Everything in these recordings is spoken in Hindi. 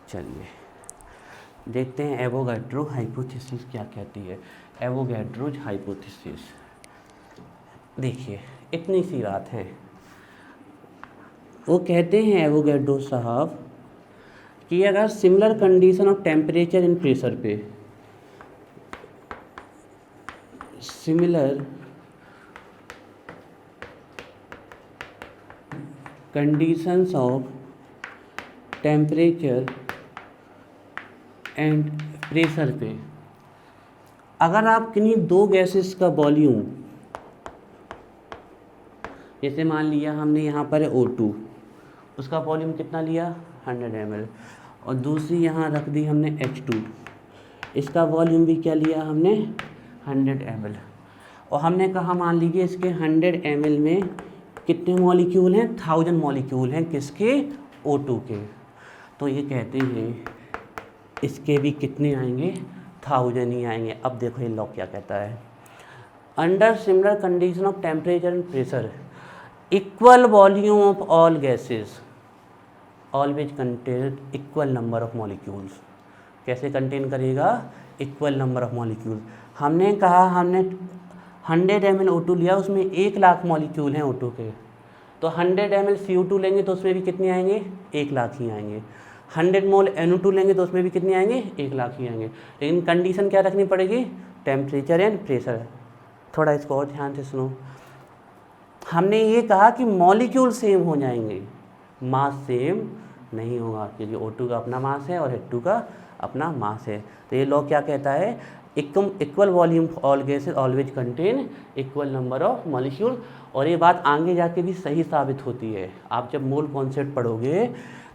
चलिए देखते हैं एवोगैड्रो हाइपोथेसिस क्या कहती है। एवोगैड्रोज हाइपोथेसिस, देखिए इतनी सी बात है। वो कहते हैं एवोगैड्रो साहब कि अगर similar condition of temperature and pressure पे, similar conditions of temperature and pressure पे, अगर आप किन्हीं दो गैसेस का वॉल्यूम, जैसे मान लिया हमने यहाँ पर है O2, उसका वॉल्यूम कितना लिया 100 ml, और दूसरी यहाँ रख दी हमने H2, इसका वॉल्यूम भी क्या लिया हमने 100 ml, और हमने कहा मान लीजिए इसके 100 ml में कितने मॉलिक्यूल हैं, 1000 मॉलिक्यूल हैं, किसके, O2 के। तो ये कहते हैं इसके भी कितने आएंगे, 1000 ही आएंगे। अब देखो ये लॉ क्या कहता है, under similar condition of temperature and pressure equal volume of all gases always contain equal number of molecules. कैसे कंटेन करेगा, इक्वल नंबर ऑफ मॉलिक्यूल्स। हमने कहा हमने 100 ml O2 लिया, उसमें 1,00,000 मॉलिक्यूल हैं O2 के, तो 100 ml CO2 लेंगे तो उसमें भी कितने आएंगे, 1,00,000 ही आएंगे। 100 मोल NO2 लेंगे तो उसमें भी कितने आएंगे, 1,00,000 ही आएंगे। लेकिन कंडीशन क्या रखनी पड़ेगी, टेम्परेचर एंड प्रेशर। थोड़ा इसको और ध्यान से सुनो, हमने ये कहा कि मॉलिक्यूल सेम हो जाएंगे, मास सेम नहीं होगा, क्योंकि O2 का अपना मास है और H2 का अपना मास है। तो ये लॉ क्या कहता है, equal volume all gases always contain equal number of molecule. और ये बात आगे जाके भी सही साबित होती है। आप जब मोल कॉन्सेप्ट पढ़ोगे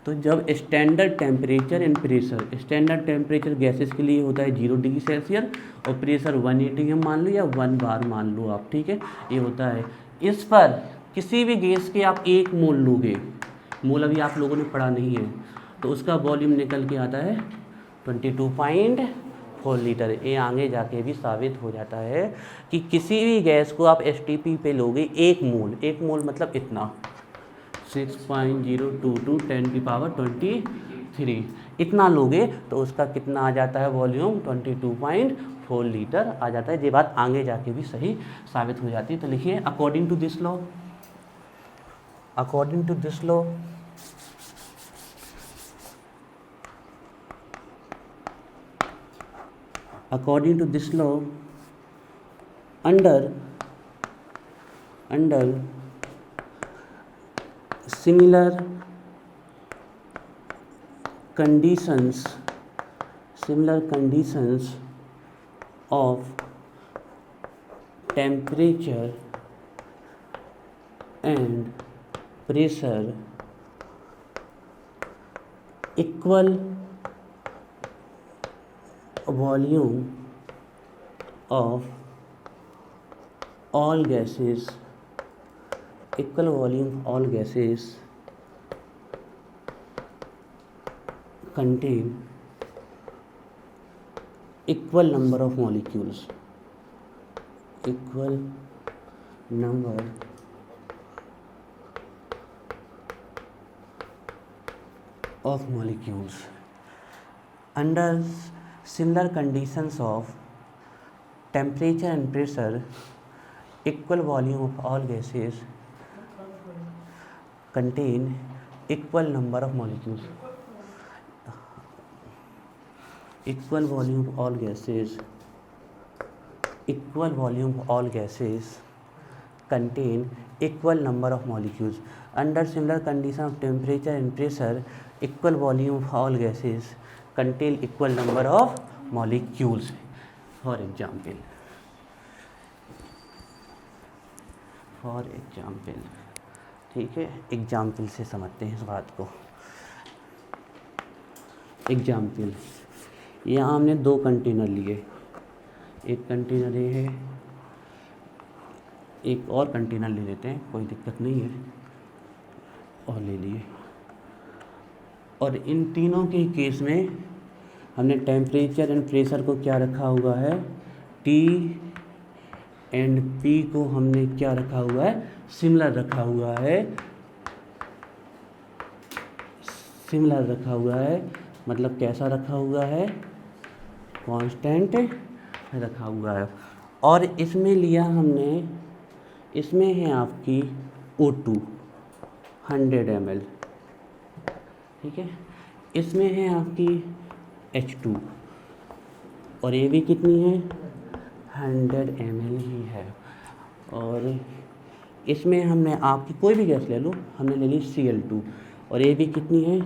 तो जब standard temperature and pressure, standard temperature gases के लिए होता है 0 डिग्री सेल्सियस और प्रेशर 180 m मान लो या 1 बार मान लो आप, ठीक है, ये होता है। इस पर किसी भी गैस के आप 1 मोल लोगे, मोल अभी आप लोगों ने पढ़ा नहीं है, तो उसका वॉल्यूम निकल के आता है 22.4 लीटर। ये आगे जाके भी साबित हो जाता है कि किसी भी गैस को आप STP पे लोगे 1 मोल, 1 मोल मतलब इतना 6.022 10⁻23 इतना लोगे तो उसका कितना आ जाता है वॉल्यूम, 22.4 लीटर आ जाता है। ये बात आगे जाके भी सही साबित हो जाती है। तो लिखिए according to this law, according to this law according to this law, under similar conditions of temperature and pressure equal volume of all gases, equal volume of all gases contain equal number of molecules, equal number of molecules under similar conditions of temperature and pressure equal volume of all gases contain equal number of molecules, equal volume of all gases, equal volume of all gases contain equal number of molecules under similar condition of temperature and pressure equal volume of all gases contain equal number of molecules. For example, ठीक है, एग्जाम्पल से समझते हैं इस बात को। एग्जाम्पल, यहाँ हमने 2 कंटेनर लिए, एक कंटेनर ये है, एक और कंटेनर ले लेते हैं, कोई दिक्कत नहीं है, और ले लिए। और इन तीनों के केस में हमने टेम्परेचर एंड प्रेशर को क्या रखा हुआ है, T एंड P को हमने क्या रखा हुआ है, सिमिलर रखा हुआ है, सिमिलर रखा हुआ है। मतलब कैसा रखा हुआ है, कांस्टेंट रखा हुआ है। और इसमें लिया हमने, इसमें है आपकी O2 100 ml, ठीक है। इसमें है आपकी H2 और ये भी कितनी है, 100 ml ही है। और इसमें हमने आपकी कोई भी गैस ले लो, हमने ले ली Cl2 और ये भी कितनी है,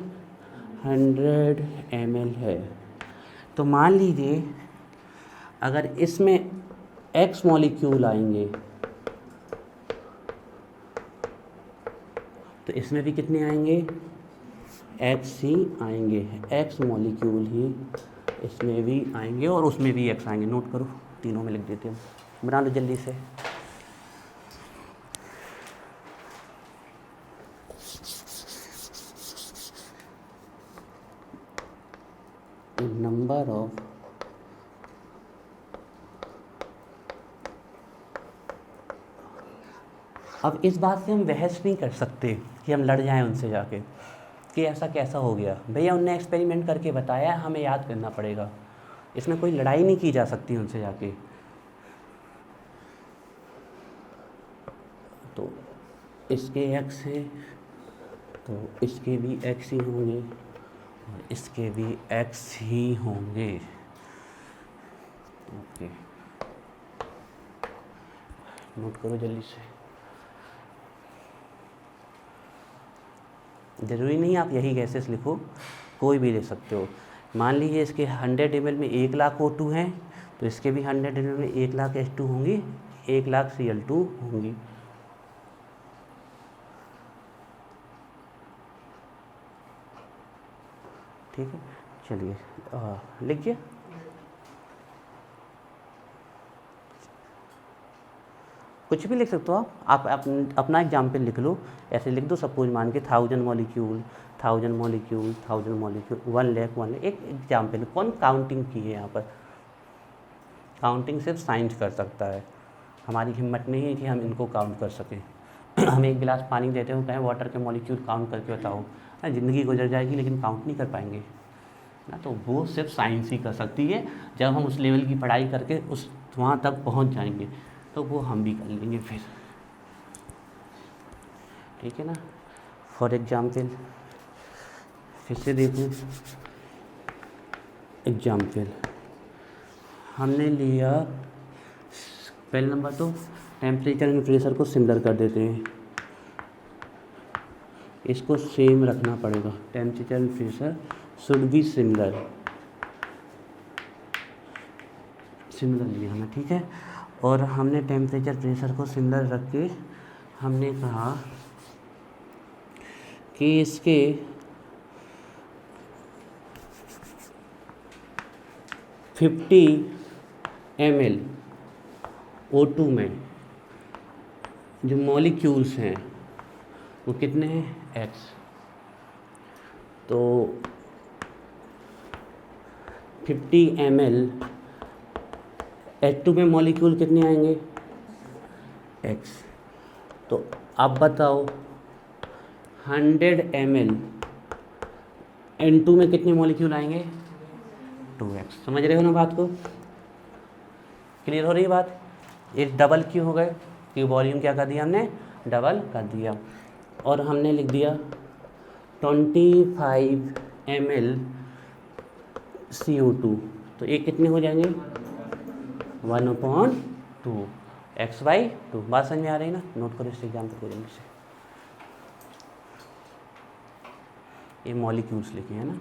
100 ml है। तो मान लीजिए अगर इसमें X मॉलिक्यूल आएंगे तो इसमें भी कितने आएंगे, X ही आएंगे, X मॉलिक्यूल ही इसमें भी आएंगे और उसमें भी X आएंगे। नोट करो, तीनों में लिख देते हैं, बना लो जल्दी से। नंबर ऑफ अब इस बात से हम बहस नहीं कर सकते कि हम लड़ जाएं उनसे जाके कि ऐसा कैसा हो गया। भैया उनने एक्सपेरिमेंट करके बताया, हमें याद करना पड़ेगा। इसमें कोई लड़ाई नहीं की जा सकती उनसे जाके। तो इसके X है तो इसके भी X ही होंगे और इसके भी X ही होंगे। ओके, नोट करो जल्दी से। ज़रूरी नहीं आप यही गैसेस लिखो, कोई भी ले सकते हो। मान लीजिए इसके 100 ml में 1 लाख O2 हैं तो इसके भी 100 ml में 1 लाख H2 होंगी, 1 लाख Cl2 होंगी। ठीक है, चलिए लिखिए। कुछ भी लिख सकते हो आप अपना एग्जाम्पल लिख लो। ऐसे लिख दो, सपोज मान के 1000 molecule 1000 molecule 1000 molecule 1 lakh 1 lakh. एक एग्जाम्पल, कौन काउंटिंग की है यहाँ पर? काउंटिंग सिर्फ साइंस कर सकता है, हमारी हिम्मत नहीं है कि हम इनको काउंट कर सकें। हम एक गिलास पानी देते हो, कहें वाटर के मॉलिक्यूल काउंट करके बताओ, ज़िंदगी गुजर जाएगी लेकिन काउंट नहीं कर पाएंगे ना। तो वो सिर्फ साइंस ही कर सकती है। जब हम उस लेवल की पढ़ाई करके उस वहाँ तक पहुँच जाएंगे तो वो हम भी कर लेंगे फिर, ठीक है ना। फॉर एग्जाम्पल फिर से देखो, एग्जाम्पल हमने लिया, पहले नंबर तो टेम्परेचर एंड प्रेशर को सिमिलर कर देते हैं, इसको सेम रखना पड़ेगा। Temperature and pressure should be similar, similar लिया हमें, ठीक है। और हमने टेम्परेचर प्रेशर को सिमिलर रख के हमने कहा कि इसके $50 ml O2 में जो मॉलिक्यूल्स हैं वो कितने हैं, X। तो 50 ml H2 में मॉलिक्यूल कितने आएंगे, X। तो अब बताओ 100 ml N2 में कितने मॉलिक्यूल आएंगे, 2X। समझ रहे हो ना बात को? क्लियर हो रही है बात? ये डबल क्यों हो गए? कि वॉल्यूम क्या कर दिया हमने, डबल कर दिया। और हमने लिख दिया 25 ml CO2, तो ये कितने हो जाएंगे, 1/2 X/2। बात समझ में आ रही है ना? नोट करो इस एग्जाम्पल को जल्दी से। ये मॉलिक्यूल्स लिखे हैं ना।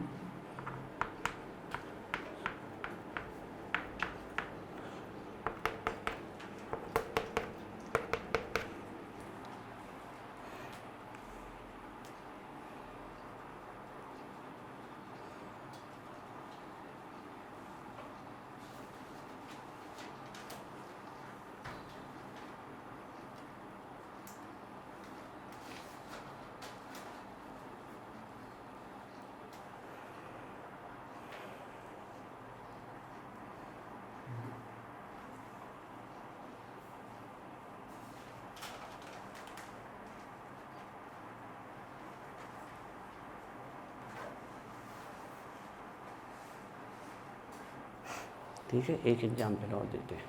ठीक है, एक एग्जाम्पल और देते हैं,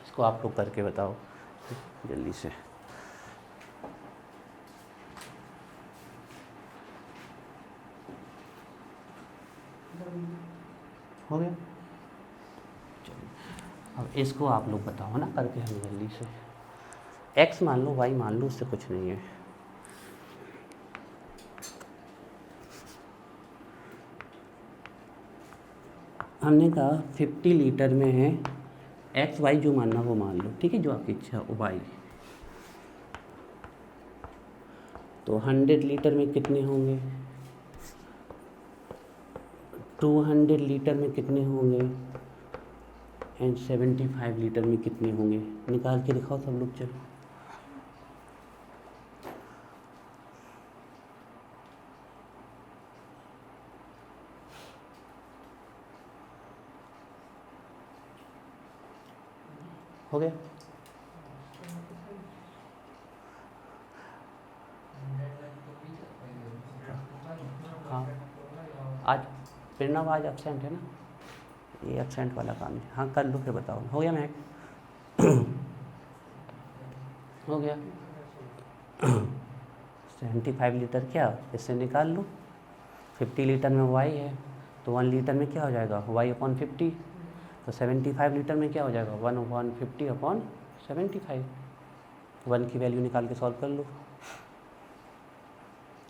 इसको आप लोग करके बताओ जल्दी से। हो गया, चलिए अब इसको आप लोग बताओ ना करके हमें जल्दी से। x मान लो, y मान लो, उससे कुछ नहीं है। हमने कहा 50 लीटर में है, एक्स वाई जो मानना वो मान लो, ठीक है, जो आपकी इच्छा हो वाई। तो 100 लीटर में कितने होंगे, 200 लीटर में कितने होंगे, एंड 75 लीटर में कितने होंगे, निकाल के दिखाओ सब लोग। चलो हो गया, हाँ आज प्रणव आज एब्सेंट है ना, ये एब्सेंट वाला काम है। हाँ कर लो फिर बताओ, हो गया मैं हो गया 75 लीटर क्या, इससे निकाल लो। 50 लीटर में वाई है तो 1 लीटर में क्या हो जाएगा, वाई अपॉन 50। तो 75 लीटर में क्या हो जाएगा, 1/50 अपॉन 75। 1 की वैल्यू निकाल के सॉल्व कर लो।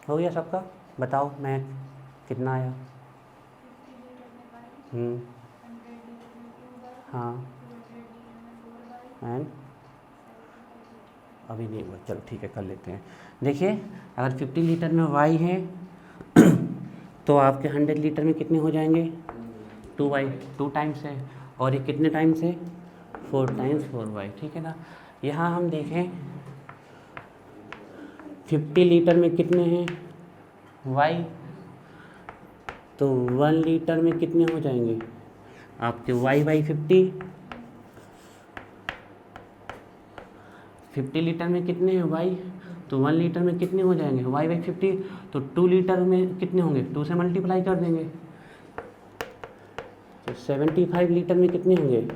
हो गया सबका, बताओ मैं कितना आया। हाँ एंड अभी नहीं हुआ, चलो ठीक है कर लेते हैं। देखिए अगर 50 लीटर में वाई है तो आपके 100 लीटर में कितने हो जाएंगे, 2y, 2 टाइम्स है, और ये कितने टाइम्स है, 4 टाइम्स 4y, ठीक है ना। यहाँ हम देखें 50 लीटर में कितने हैं y, तो 1 लीटर में कितने हो जाएंगे आपके y/50। 50 लीटर में कितने हैं y, तो 1 लीटर में कितने हो जाएंगे y/50। तो 2 लीटर में कितने होंगे, 2 से मल्टीप्लाई कर देंगे, तो 75 लीटर में कितने होंगे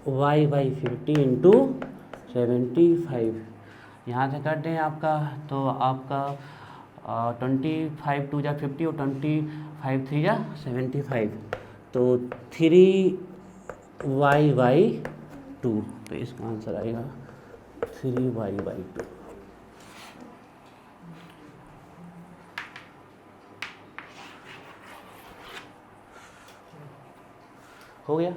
y/50 इंटू 75। यहाँ से कर दें आपका, तो आपका 25 2 जा 50 और 25 3 जा 75, तो 3y/2, तो इसका आंसर आएगा 3y/2। हो गया।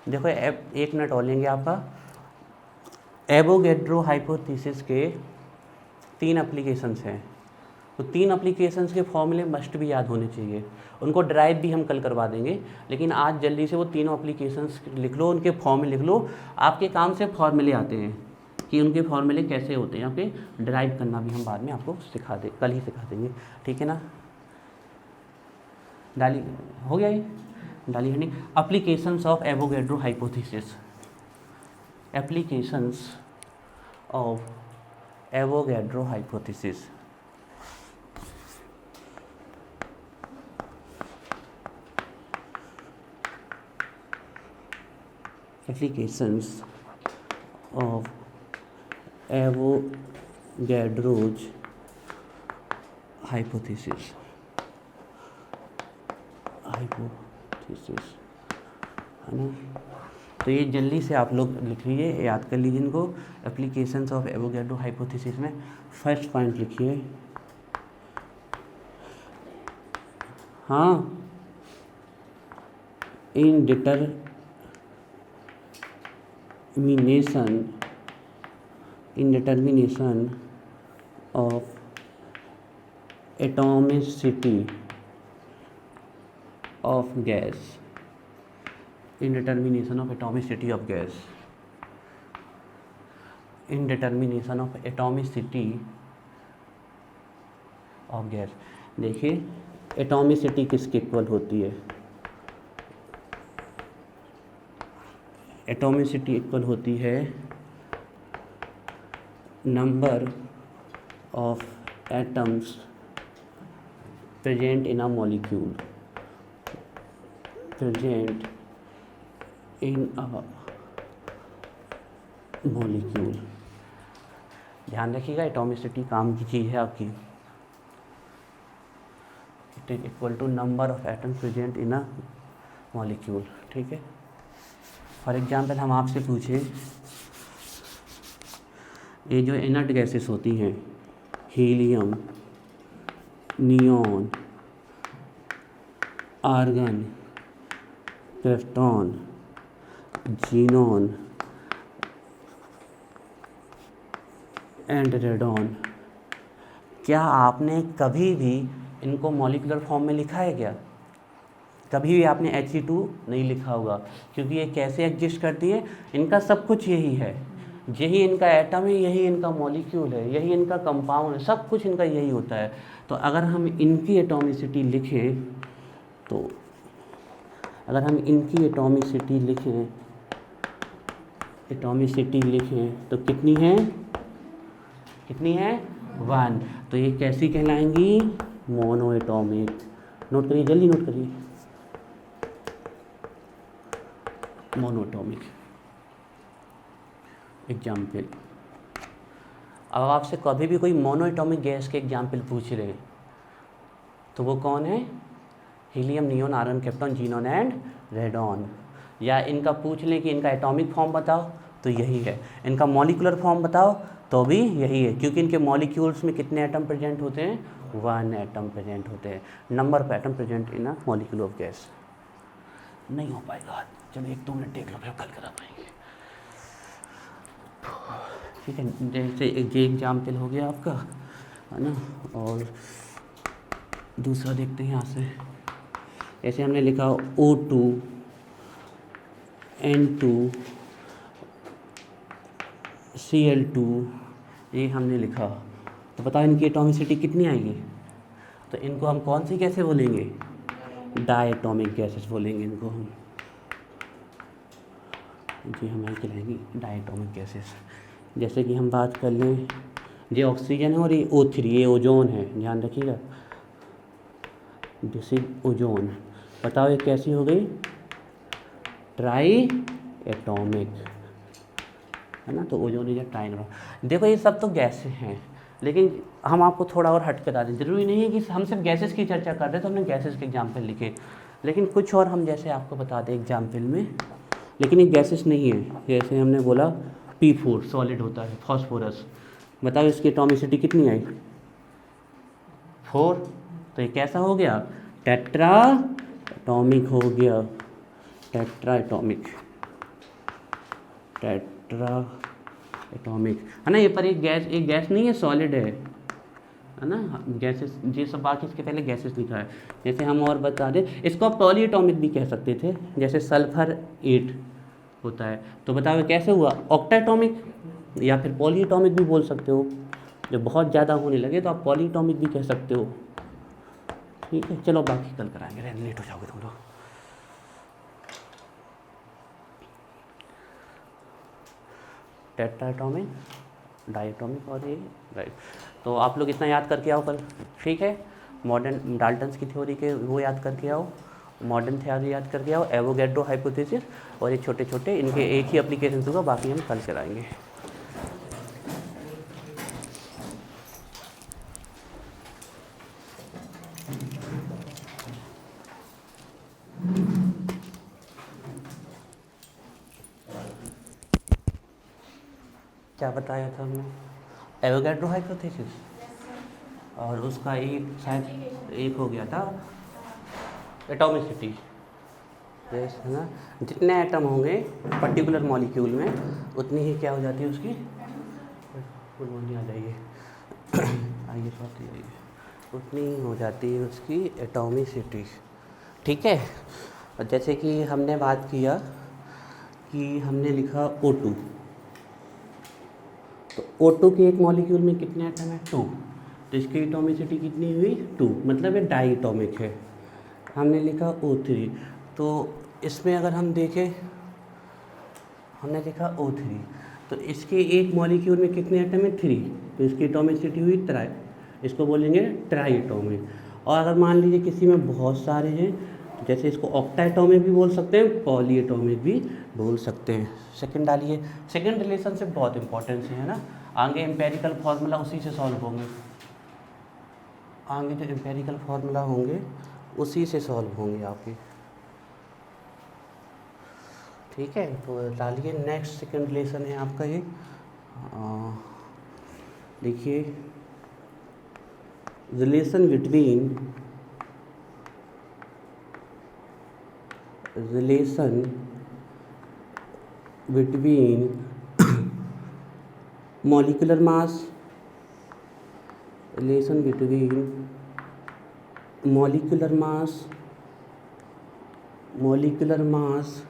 देखो एक मिनट और लेंगे आपका। एवोगैड्रो हाइपोथेसिस के 3 एप्लीकेशंस हैं, तो 3 एप्लीकेशंस के फॉर्मूले मस्ट भी याद होने चाहिए। उनको ड्राइव भी हम कल करवा देंगे, लेकिन आज जल्दी से वो तीनों एप्लीकेशंस लिख लो, उनके फॉर्मूले लिख लो। आपके काम से फॉर्मूले आते हैं कि उनके फॉर्मूले कैसे होते हैं, आपके ड्राइव करना भी हम बाद में आपको सिखा दे, कल ही सिखा देंगे, ठीक है ना। डाली हो गया ये, डाली heading applications of Avogadro hypothesis. Applications of Avogadro hypothesis. Applications of Avogadro's hypothesis है ना। तो ये जल्दी से आप लोग लिख लीजिए, याद कर लीजिए इनको। एप्लीकेशंस ऑफ एवोगैड्रो हाइपोथेसिस में फर्स्ट पॉइंट लिखिए, हाँ, indetermination of atomicity of gas, indetermination of atomicity of gas, indetermination of atomicity of gas। देखिए एटॉमिसिटी किसके इक्वल होती है, एटॉमिसिटी इक्वल होती है number of atoms present in a molecule, present in a molecule. ध्यान रखिएगा एटॉमिसिटी काम की चीज़ है आपकी। It is equal to number of atom present in a molecule. ठीक है। फॉर एग्जाम्पल हम आपसे पूछें, ये जो इनर्ट गैसेस होती हैं, helium, neon, argon, krypton, xenon and radon, क्या आपने कभी भी इनको मॉलिक्यूलर फॉर्म में लिखा है क्या? कभी भी आपने He2 नहीं लिखा होगा, क्योंकि ये कैसे एग्जिस्ट करती है, इनका सब कुछ यही है, यही इनका एटम है, यही इनका मॉलिक्यूल है, यही इनका कंपाउंड है, सब कुछ इनका यही होता है। तो अगर हम इनकी एटॉमिसिटी लिखें, तो अगर हम इनकी एटॉमिसिटी लिखें तो कितनी है? 1। तो ये कैसी कहलाएंगी? Mono atomic. नोट करिए, जल्दी नोट करिए, मोनो एटॉमिक। एग्जाम्पल, अब आपसे कभी भी कोई मोनो एटॉमिक गैस के एग्जाम्पल पूछ रहे हैं तो वो कौन है? Helium, neon, argon, krypton, xenon and radon. या इनका पूछ लें कि इनका एटॉमिक फॉर्म बताओ, तो यही है। इनका मॉलिक्यूलर फॉर्म बताओ, तो भी यही है, क्योंकि इनके मॉलिक्यूल्स में कितने एटम प्रेजेंट होते हैं? 1 एटम प्रेजेंट होते हैं। Number of atom present in a molecule of gas. नहीं हो पाएगा, चलो 1-2 मिनट देख लो, फिर कल करा पाएंगे। ठीक है, जैसे ये एग्जाम्पल हो गया आपका, है ना। और दूसरा देखते हैं यहाँ से। ऐसे हमने लिखा O2, N2, Cl2, ये हमने लिखा। तो बताओ इनकी एटॉमिसिटी कितनी आएगी? तो इनको हम कौन सी गैसें बोलेंगे? डायटॉमिक गैसेस बोलेंगे इनको हम। जी हमारी कहलाएंगी डायटॉमिक गैसेस। जैसे कि हम बात कर लें, ये ऑक्सीजन है और ये O3, ये ओजोन है, ध्यान रखिएगा, दिस इज ओजोन। बताओ ये कैसी हो गई? ट्राई एटॉमिक, है ना। तो ओजोन इज ट्राई। देखो ये सब तो गैसें हैं, लेकिन हम आपको थोड़ा और हट के बता दें, ज़रूरी नहीं है कि हम सिर्फ गैसेस की चर्चा कर रहे हैं तो हमने गैसेस के एग्जाम्पल लिखे, लेकिन कुछ और हम जैसे आपको बता दें एग्जाम्पल में, लेकिन ये गैसेस नहीं है। जैसे हमने बोला P4 सॉलिड होता है, फॉस्फोरस। बताओ इसकी एटॉमिसिटी कितनी आई? 4। तो ये कैसा हो गया? टेट्रा एटॉमिक हो गया, टेट्रा एटॉमिक, टेट्रा एटॉमिक, है ना। ये पर एक गैस नहीं है, सॉलिड है ना। गैसेस, ये सब बाकी इसके पहले गैसेस लिखा है। जैसे हम और बता दें, इसको आप पॉली एटॉमिक भी कह सकते थे, जैसे सल्फर 8 होता है। तो बताओ कैसे हुआ? ऑक्टा एटॉमिक, या फिर पॉली एटॉमिक भी बोल सकते हो। जब बहुत ज़्यादा होने लगे तो आप पॉली एटॉमिक भी कह सकते हो। ठीक है, चलो बाकी कल कराएंगे, लेट हो जाओगे तुम लोग। टेट्रा एटॉमिक, डायटॉमिक और ये राइट। तो आप लोग इतना याद करके आओ कल, ठीक है। मॉडर्न डाल्टन्स की थ्योरी के वो याद करके आओ, मॉडर्न थ्योरी याद करके आओ, एवोगैड्रो हाइपोथेसिस, और ये छोटे छोटे इनके एक ही एप्लीकेशन होगा, बाकी हम कल कराएंगे। क्या बताया था हमने? एवोगैड्रो हाइपोथेसिस, और उसका एक शायद एक हो गया था एटॉमिसिटी, है ना। जितने एटम होंगे पर्टिकुलर मॉलिक्यूल में, उतनी ही क्या हो जाती है उसकी, फुल आ जाइए आइए बात आइए, उतनी ही हो जाती है उसकी एटॉमिसिटी। ठीक है। और जैसे कि हमने बात किया कि हमने लिखा O2, तो O2 के एक मॉलिक्यूल में कितने एटम है? 2। तो इसकी एटॉमिसिटी कितनी हुई? 2, मतलब ये डाई एटॉमिक है। हमने लिखा O3, तो इसमें अगर हम देखें, हमने लिखा O3, तो इसके एक मॉलिक्यूल में कितने एटम है? 3, तो इसकी एटॉमिसिटी हुई ट्राई, इसको बोलेंगे ट्राई एटॉमिक। और अगर मान लीजिए किसी में बहुत सारे हैं, जैसे इसको ऑक्टाएटॉमिक भी बोल सकते हैं, पॉलीएटॉमिक भी बोल सकते हैं। सेकंड डालिए। सेकंड रिलेशनशिप बहुत इंपॉर्टेंट है ना, आगे एम्पेरिकल फार्मूला उसी से सॉल्व होंगे, आगे जो एम्पेरिकल फार्मूला होंगे उसी से सॉल्व होंगे आपके, ठीक है। तो डालिए। नेक्स्ट सेकंड रिलेशन है आपका ये, देखिए relation between molecular mass, relation between molecular mass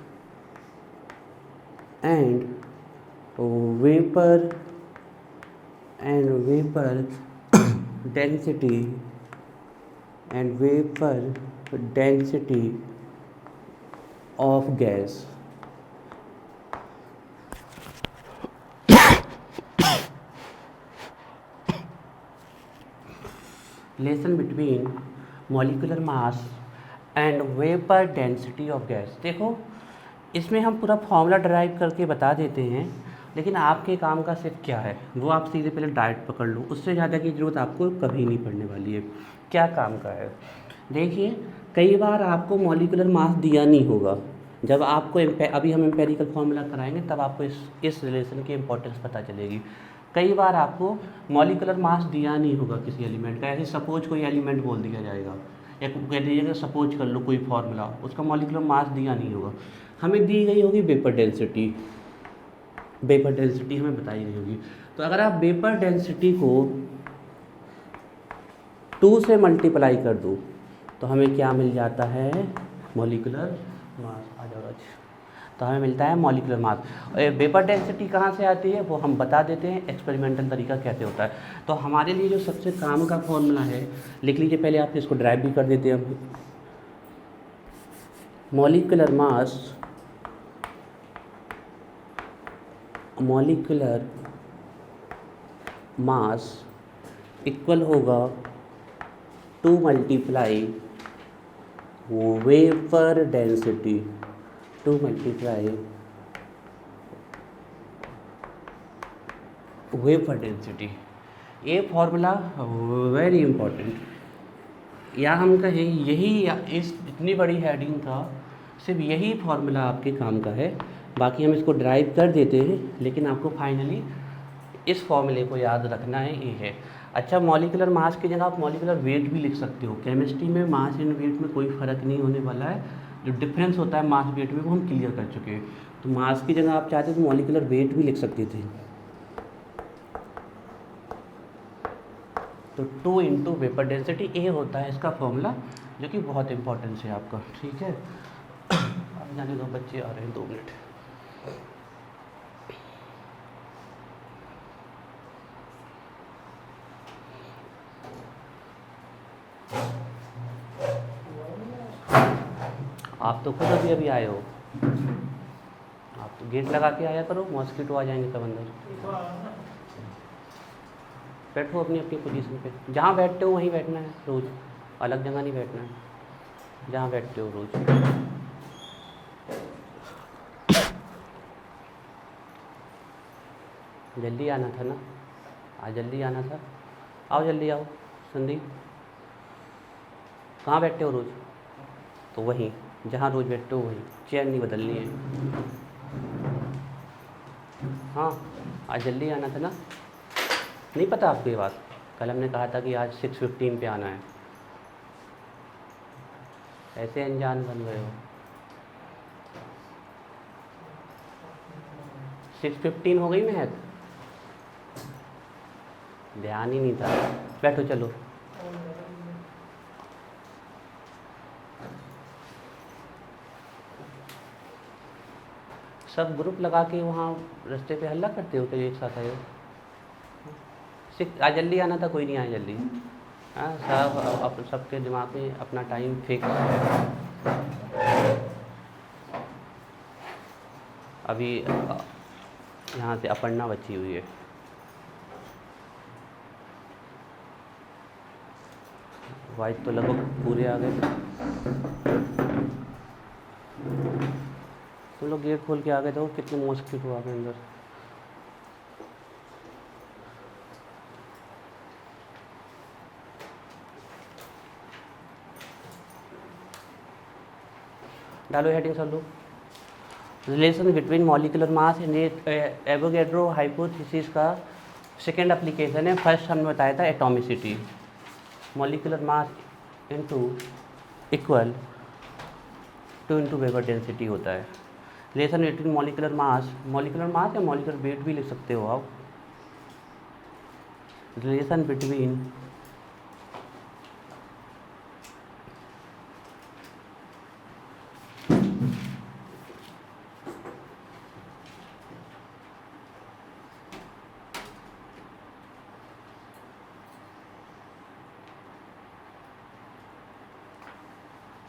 and vapour density of gas. Relation between molecular mass and vapor density of gas। देखो इसमें हम पूरा फॉर्मूला ड्राइव करके बता देते हैं, लेकिन आपके काम का सिर्फ क्या है वो आप सीधे पहले डायरेक्ट पकड़ लो, उससे ज़्यादा की ज़रूरत आपको कभी नहीं पड़ने वाली है। क्या काम का है, देखिए कई बार आपको मॉलिक्यूलर मास दिया नहीं होगा, जब आपको अभी हम एम्पेरिकल फार्मूला कराएंगे तब आपको इस रिलेशन की इंपॉर्टेंस पता चलेगी। कई बार आपको मॉलिक्यूलर मास दिया नहीं होगा किसी एलिमेंट का, ऐसे सपोज कोई एलिमेंट बोल दिया जाएगा या कह दीजिएगा सपोज कर लो कोई फार्मूला, उसका मॉलिक्यूलर मास दिया नहीं होगा, हमें दी गई होगी वेपर डेंसिटी हमें बताई गई होगी। तो अगर आप वेपर डेंसिटी को 2 से मल्टीप्लाई कर दो तो हमें क्या मिल जाता है, मॉलिक्यूलर मास। आ जाओ आज, तो हमें मिलता है मॉलिक्यूलर मास। वेपर डेंसिटी कहाँ से आती है वो हम बता देते हैं, एक्सपेरिमेंटल तरीका कैसे होता है। तो हमारे लिए जो सबसे काम का फॉर्मूला है, लिख लीजिए पहले, आप इसको ड्राइव भी कर देते हैं हम। मॉलिक्यूलर मास इक्वल होगा 2 multiply vapour density, 2 multiply vapour density. ये फॉर्मूला वेरी इंपॉर्टेंट, या हम कहें यही, इस इतनी बड़ी हेडिंग का सिर्फ यही फॉर्मूला आपके काम का है। बाकी हम इसको ड्राइव कर देते हैं, लेकिन आपको फाइनली इस फॉर्मूले को याद रखना है, ये है। अच्छा, मॉलिक्यूलर मास की जगह आप मॉलिक्यूलर वेट भी लिख सकते हो। केमिस्ट्री में मास एंड वेट में कोई फ़र्क नहीं होने वाला है, जो डिफरेंस होता है मास वेट में वो हम क्लियर कर चुके हैं। तो मास की जगह आप चाहते तो मॉलिक्यूलर वेट भी लिख सकते थे। तो 2 इंटू वेपर डेंसिटी, ये होता है इसका फॉर्मूला, जो कि बहुत इंपॉर्टेंस है आपका, ठीक है। अब जाने दो, बच्चे आ रहे हैं, 2 मिनट। आप तो खुद अभी आए हो, आप तो गेट लगा के आया करो, मॉस्किटो आ जाएंगे तब अंदर। बैठो अपनी अपनी पोजीशन पे, जहाँ बैठते हो वहीं बैठना है रोज़, अलग जगह नहीं बैठना है, जहाँ बैठते हो रोज़। जल्दी आना था ना, आज जल्दी आना था, आओ जल्दी आओ। संदीप, कहाँ बैठते हो रोज़? तो वहीं जहाँ रोज़ बैठते हो वहीं, चेयर नहीं बदलनी है। हाँ, आज जल्दी आना था ना, नहीं पता आपको ये बात? कल हमने कहा था कि आज 6:15 पे आना है, ऐसे अनजान बन गए हो। 6:15 हो गई महक, ध्यान ही नहीं था। बैठो चलो। सब ग्रुप लगा के वहाँ रास्ते पे हल्ला करते हो, तो एक साथ आए हो। आज जल्दी आना था, कोई नहीं आया जल्दी। हाँ, सब सबके दिमाग में अपना टाइम फिक्स है। अभी यहाँ से अपर्णा बची हुई है, वाइट तो लगभग पूरे आ गए। तुम लोग गेट खोल के आ गए, तो कितने मॉस्किटो आ गए अंदर। डालो हेडिंग सब लोग। Relation between molecular mass and Avogadro hypothesis का सेकेंड एप्लीकेशन है। फर्स्ट हमने बताया था atomicity, molecular mass into equal two into vapour density होता है। रिलेशन बिटवीन मॉलिकुलर मास या मॉलिकुलर वेट भी लिख सकते हो आप। रिलेशन बिटवीन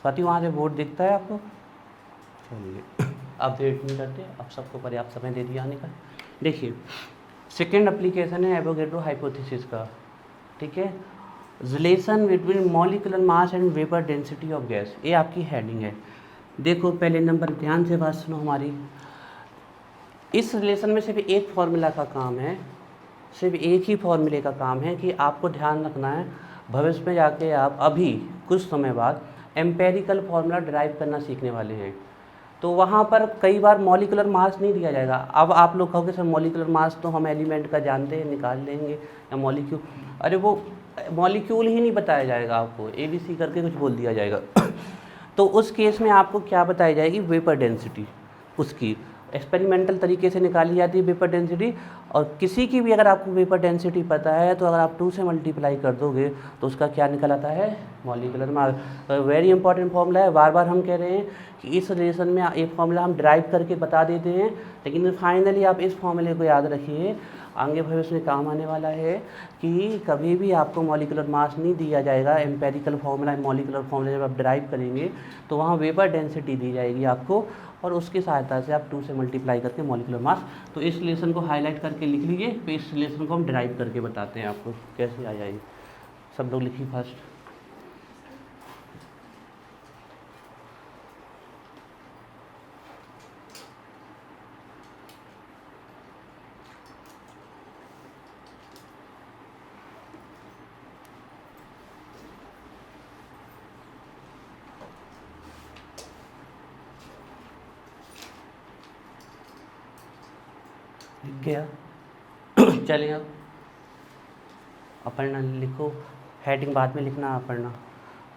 साथी वहाँ से बोर्ड दिखता है आपको? चलिए अब वेट नहीं करते, अब सबको पर्याप्त समय दे दिया आने का। देखिए सेकेंड एप्लीकेशन है एवोगैड्रो हाइपोथेसिस का, ठीक है। Relation between molecular mass and vapour density of gas, ये आपकी हेडिंग है। देखो पहले नंबर ध्यान से बात सुनो हमारी। इस रिलेशन में सिर्फ एक फॉर्मूला का काम है, सिर्फ एक ही फॉर्मूले का काम है कि आपको ध्यान रखना है भविष्य में जाके आप अभी कुछ समय बाद एम्पेरिकल फार्मूला डिराइव करना सीखने वाले हैं। तो वहाँ पर कई बार मॉलिकुलर मास नहीं दिया जाएगा। अब आप लोग कहोगे सर मॉलिकुलर मास तो हम एलिमेंट का जानते हैं, निकाल लेंगे, या मॉलिक्यूल, अरे वो मॉलिक्यूल ही नहीं बताया जाएगा आपको, ABC करके कुछ बोल दिया जाएगा। तो उस केस में आपको क्या बताई जाएगी? वेपर डेंसिटी, उसकी एक्सपेरिमेंटल तरीके से निकाली जाती है वेपर डेंसिटी। और किसी की भी अगर आपको वेपर डेंसिटी पता है तो अगर आप 2 से मल्टीप्लाई कर दोगे तो उसका क्या निकल आता है? Molecular mass. Very important formula है, बार बार हम कह रहे हैं कि इस रिलेशन में एक फॉर्मूला हम ड्राइव करके बता देते हैं, लेकिन फाइनली आप इस फॉर्मूले को याद रखिए, आगे भविष्य में काम आने वाला है कि कभी भी आपको मॉलिकुलर मास नहीं दिया जाएगा। एम्पेरिकल फार्मूला, मॉलिकुलर फार्मूला जब आप ड्राइव करेंगे तो वहाँ वेपर डेंसिटी दी जाएगी आपको, और उसकी सहायता से आप 2 से मल्टीप्लाई करके मॉलिकुलर मास। तो इस रिलेशन को हाईलाइट करके लिख लीजिए, तो इस रिलेशन को हम ड्राइव करके बताते हैं आपको कैसे आ जाएगी। सब लोग लिखिए फर्स्ट। लिख गया? चलिए अब अपना लिखो, हेडिंग बाद में लिखना अपना,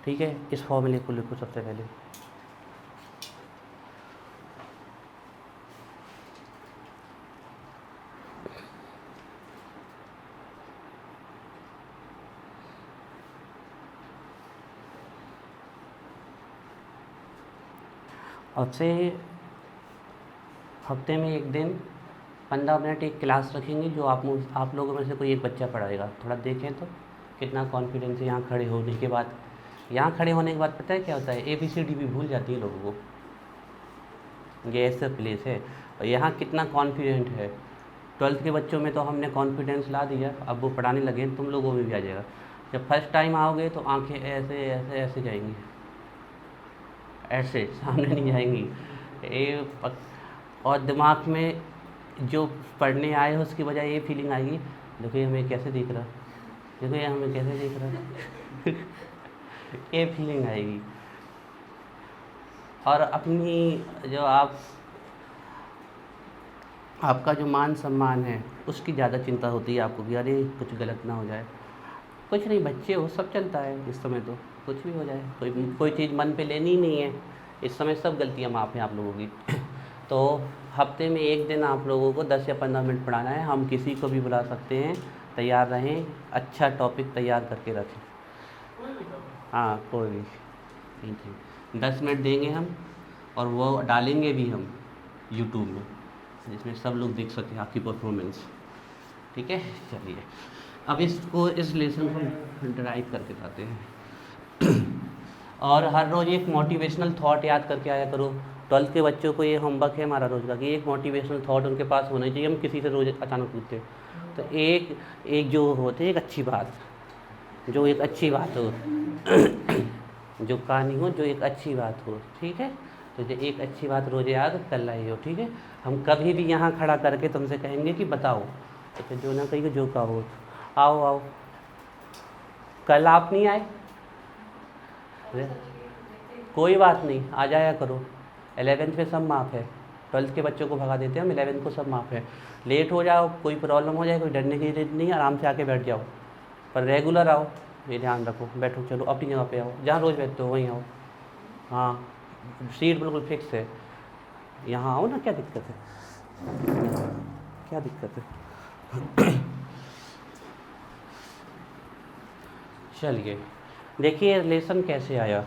ठीक है। इस फॉर्मूले को लिखो सबसे पहले। अब से हफ्ते में एक दिन 15 मिनट एक क्लास रखेंगे जो आप लोगों में से कोई एक बच्चा पढ़ाएगा। थोड़ा देखें तो कितना कॉन्फिडेंस है। यहाँ खड़े होने के बाद, पता है क्या होता है? ABCD भी भूल जाती है लोगों को। ये ऐसा प्लेस है, और यहाँ कितना कॉन्फिडेंट है। 12th के बच्चों में तो हमने कॉन्फिडेंस ला दिया, अब वो पढ़ाने लगे, तुम लोगों में भी आ जाएगा। जब फर्स्ट टाइम आओगे तो आंखें ऐसे ऐसे ऐसे जाएंगी, ऐसे सामने नहीं जाएंगी, और दिमाग में जो पढ़ने आए हो उसकी बजाय ये फीलिंग आएगी, देखो ये हमें कैसे दिख रहा, देखो ये हमें कैसे दिख रहा ये फीलिंग आएगी। और अपनी जो आपका जो मान सम्मान है उसकी ज़्यादा चिंता होती है आपको कि अरे कुछ गलत ना हो जाए। कुछ नहीं, बच्चे हो, सब चलता है इस समय, तो कुछ भी हो जाए, कोई चीज़ मन पे लेनी ही नहीं है इस समय, सब गलतियाँ माफ़ हैं आप लोगों की। तो हफ्ते में एक दिन आप लोगों को 10 या 15 मिनट पढ़ाना है। हम किसी को भी बुला सकते हैं, तैयार रहें, अच्छा टॉपिक तैयार करके रखें। हाँ कोई भी, ठीक है। 10 मिनट देंगे हम, और वो डालेंगे भी हम यूट्यूब में, जिसमें सब लोग देख सकें आपकी परफॉर्मेंस, ठीक है। चलिए अब इस लेसन को ड्राइव करके लाते हैं। और हर रोज़ एक मोटिवेशनल थॉट याद करके आया करो। 12th के बच्चों को ये होमवर्क है हमारा रोज़ का कि एक मोटिवेशनल थॉट उनके पास होना चाहिए। हम किसी से रोज़ अचानक पूछते हैं तो एक जो होते एक अच्छी बात, जो एक अच्छी बात हो जो कहानी हो, जो एक अच्छी बात हो, ठीक है। तो जो एक अच्छी बात रोज़ याद कर लाई हो, ठीक है। हम कभी भी यहाँ खड़ा करके तुमसे कहेंगे कि बताओ, तो फिर जो ना कहिए जो कहो। आओ आओ, कल आप नहीं आए, कोई बात नहीं, आ जाया करो। 11th में सब माफ़ है, 12th के बच्चों को भगा देते हैं हम, 11th को सब माफ़ है। लेट हो जाओ, कोई प्रॉब्लम हो जाए, कोई डरने की जरूरत नहीं है, आराम से आके बैठ जाओ, पर रेगुलर आओ, ये ध्यान रखो। बैठो, चलो अपनी जगह पे आओ, जहाँ रोज़ बैठते हो वहीं आओ। हाँ, सीट बिल्कुल फिक्स है, यहाँ आओ ना, क्या दिक्कत है, क्या दिक्कत है। चलिए देखिए रिलेशन कैसे आया,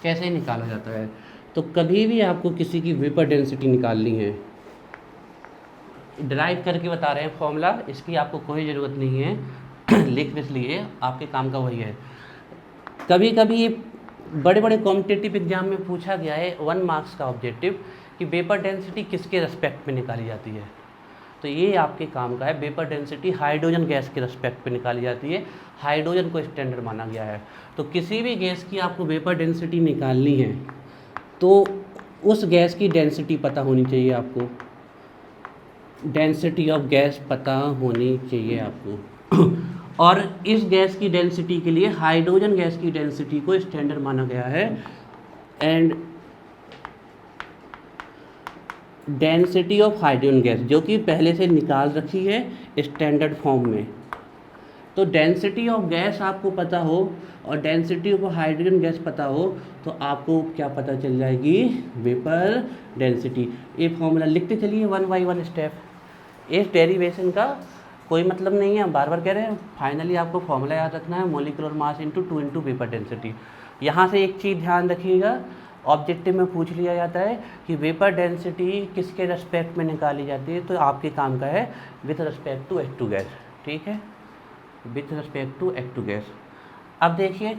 कैसे निकाला जाता है। तो कभी भी आपको किसी की वेपर डेंसिटी निकालनी है, ड्राइव करके बता रहे हैं फॉर्मूला, इसकी आपको कोई ज़रूरत नहीं है, लिख इसलिए आपके काम का वही है। कभी कभी बड़े बड़े कॉम्पिटिटिव एग्जाम में पूछा गया है 1 मार्क्स का ऑब्जेक्टिव कि वेपर डेंसिटी किसके रेस्पेक्ट में निकाली जाती है, तो ये आपके काम का है। वेपर डेंसिटी हाइड्रोजन गैस के रेस्पेक्ट पे निकाली जाती है, हाइड्रोजन को स्टैंडर्ड माना गया है। तो किसी भी गैस की आपको वेपर डेंसिटी निकालनी है तो उस गैस की डेंसिटी पता होनी चाहिए आपको, डेंसिटी ऑफ गैस पता होनी चाहिए आपको। और इस गैस की डेंसिटी के लिए हाइड्रोजन गैस की डेंसिटी को स्टैंडर्ड माना गया है। And density of hydrogen gas जो कि पहले से निकाल रखी है स्टैंडर्ड फॉर्म में। तो डेंसिटी ऑफ गैस आपको पता हो और डेंसिटी ऑफ हाइड्रोजन गैस पता हो तो आपको क्या पता चल जाएगी, वेपर डेंसिटी। ये फॉर्मूला लिखते चलिए 1 बाई 1 स्टेप। इस डेरिवेशन का कोई मतलब नहीं है, हम बार बार कह रहे हैं, फाइनली आपको फॉर्मूला याद रखना है, molecular mass into 2 into vapour density. यहाँ से एक चीज़ ध्यान रखिएगा, ऑब्जेक्टिव में पूछ लिया जाता है कि वेपर डेंसिटी किसके रेस्पेक्ट में निकाली जाती है, तो आपके काम का है with respect to H2 gas, ठीक है, with respect to H2 gas. अब देखिए